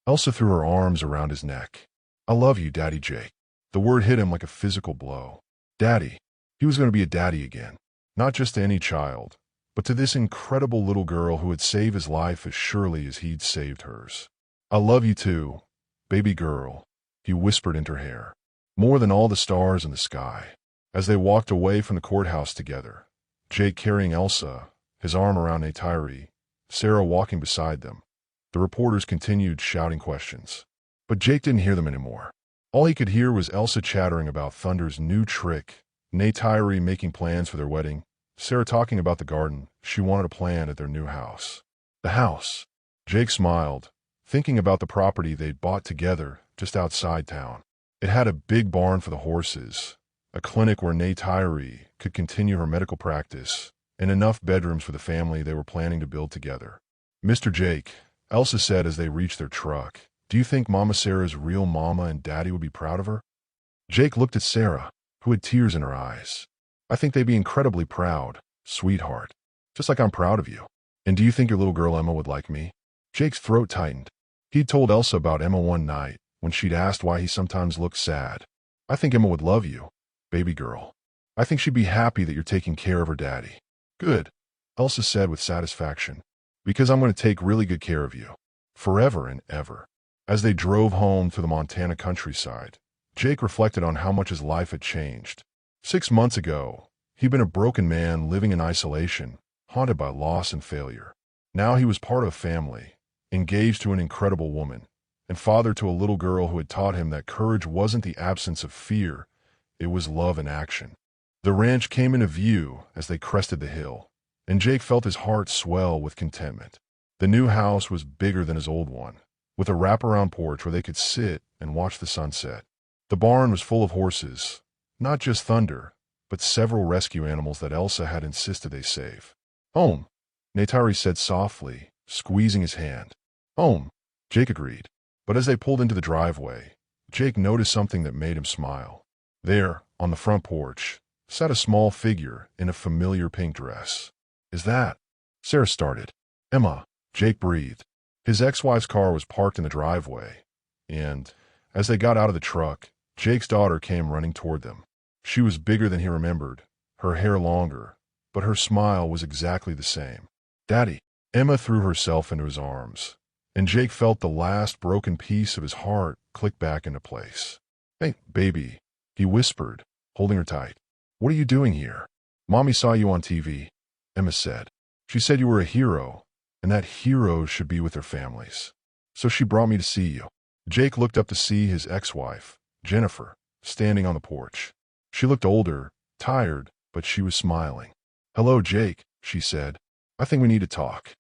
Elsa threw her arms around his neck. "I love you, Daddy Jake." The word hit him like a physical blow. Daddy. He was going to be a daddy again. Not just to any child, but to this incredible little girl who had saved his life as surely as he'd saved hers. "I love you too, baby girl," he whispered into her hair. "More than all the stars in the sky." As they walked away from the courthouse together, Jake carrying Elsa, his arm around Neytiri, Sarah walking beside them, the reporters continued shouting questions. But Jake didn't hear them anymore. All he could hear was Elsa chattering about Thunder's new trick, Neytiri making plans for their wedding, Sarah talking about the garden she wanted to plant at their new house. The house. Jake smiled, thinking about the property they'd bought together just outside town. It had a big barn for the horses, a clinic where Neytiri could continue her medical practice, and enough bedrooms for the family they were planning to build together. "Mr. Jake," Elsa said as they reached their truck, "do you think Mama Sarah's real mama and daddy would be proud of her?" Jake looked at Sarah, who had tears in her eyes. "I think they'd be incredibly proud, sweetheart. Just like I'm proud of you." "And do you think your little girl Emma would like me?" Jake's throat tightened. He'd told Elsa about Emma one night when she'd asked why he sometimes looked sad. "I think Emma would love you, baby girl. I think she'd be happy that you're taking care of her daddy." "Good," Elsa said with satisfaction, "because I'm going to take really good care of you. Forever and ever." As they drove home through the Montana countryside, Jake reflected on how much his life had changed. 6 months ago, he'd been a broken man living in isolation, haunted by loss and failure. Now he was part of a family, engaged to an incredible woman, and father to a little girl who had taught him that courage wasn't the absence of fear, it was love in action. The ranch came into view as they crested the hill, and Jake felt his heart swell with contentment. The new house was bigger than his old one, with a wraparound porch where they could sit and watch the sunset. The barn was full of horses, not just Thunder, but several rescue animals that Elsa had insisted they save. "Home," Neytiri said softly, squeezing his hand. "Home," Jake agreed. But as they pulled into the driveway, Jake noticed something that made him smile. There, on the front porch, sat a small figure in a familiar pink dress. "Is that?" Sarah started. "Emma," Jake breathed. His ex-wife's car was parked in the driveway, and, as they got out of the truck, Jake's daughter came running toward them. She was bigger than he remembered, her hair longer, but her smile was exactly the same. "Daddy." Emma threw herself into his arms, and Jake felt the last broken piece of his heart click back into place. "Hey, baby," he whispered, holding her tight. "What are you doing here?" "Mommy saw you on TV," Emma said. "She said you were a hero, and that heroes should be with their families. So she brought me to see you." Jake looked up to see his ex-wife, Jennifer, standing on the porch. She looked older, tired, but she was smiling. "Hello, Jake," she said. "I think we need to talk."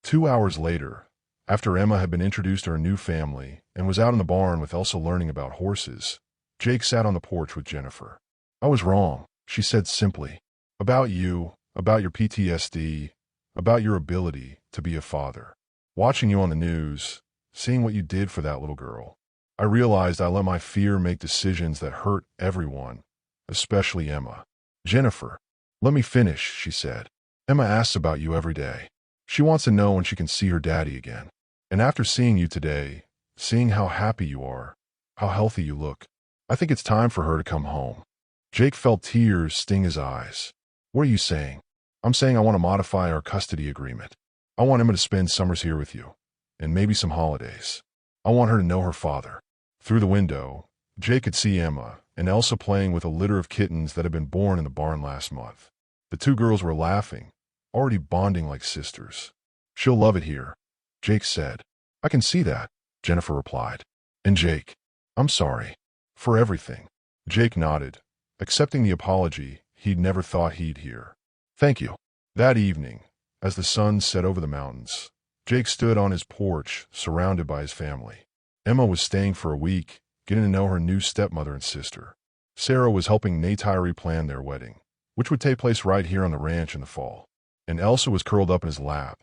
2 hours later, after Emma had been introduced to her new family and was out in the barn with Elsa learning about horses, Jake sat on the porch with Jennifer. "I was wrong," she said simply. "About you, about your PTSD, about your ability to be a father. Watching you on the news, seeing what you did for that little girl, I realized I let my fear make decisions that hurt everyone, especially Emma." "Jennifer, let me finish," she said. "Emma asks about you every day. She wants to know when she can see her daddy again. And after seeing you today, seeing how happy you are, how healthy you look, I think it's time for her to come home." Jake felt tears sting his eyes. "What are you saying?" "I'm saying I want to modify our custody agreement. I want Emma to spend summers here with you, and maybe some holidays. I want her to know her father." Through the window, Jake could see Emma and Elsa playing with a litter of kittens that had been born in the barn last month. The two girls were laughing, already bonding like sisters. "She'll love it here," Jake said. "I can see that," Jennifer replied. "And Jake, I'm sorry for everything." Jake nodded, accepting the apology he'd never thought he'd hear. "Thank you." That evening, as the sun set over the mountains, Jake stood on his porch, surrounded by his family. Emma was staying for a week, getting to know her new stepmother and sister. Sarah was helping Naytiri plan their wedding, which would take place right here on the ranch in the fall. And Elsa was curled up in his lap,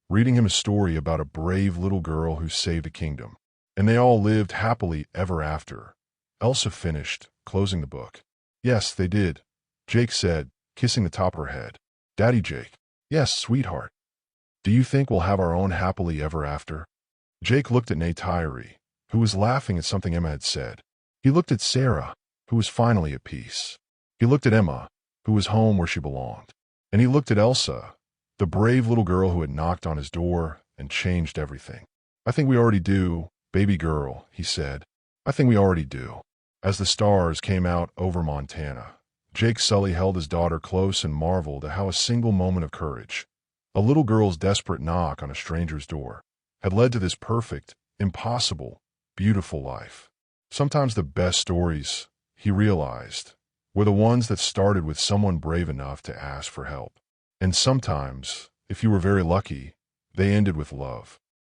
reading him a story about a brave little girl who saved a kingdom. And they all lived happily ever after. Elsa finished, closing the book. "Yes, they did," Jake said, kissing the top of her head. "Daddy Jake." "Yes, sweetheart." "Do you think we'll have our own happily ever after?" Jake looked at Naytiri, who was laughing at something Emma had said. He looked at Sarah, who was finally at peace. He looked at Emma, who was home where she belonged. And he looked at Elsa, the brave little girl who had knocked on his door and changed everything. "I think we already do, baby girl," he said. "I think we already do." As the stars came out over Montana, Jake Sully held his daughter close and marveled at how a single moment of courage, a little girl's desperate knock on a stranger's door, had led to this perfect, impossible, beautiful life. Sometimes the best stories, he realized, were the ones that started with someone brave enough to ask for help. And sometimes, if you were very lucky, they ended with love.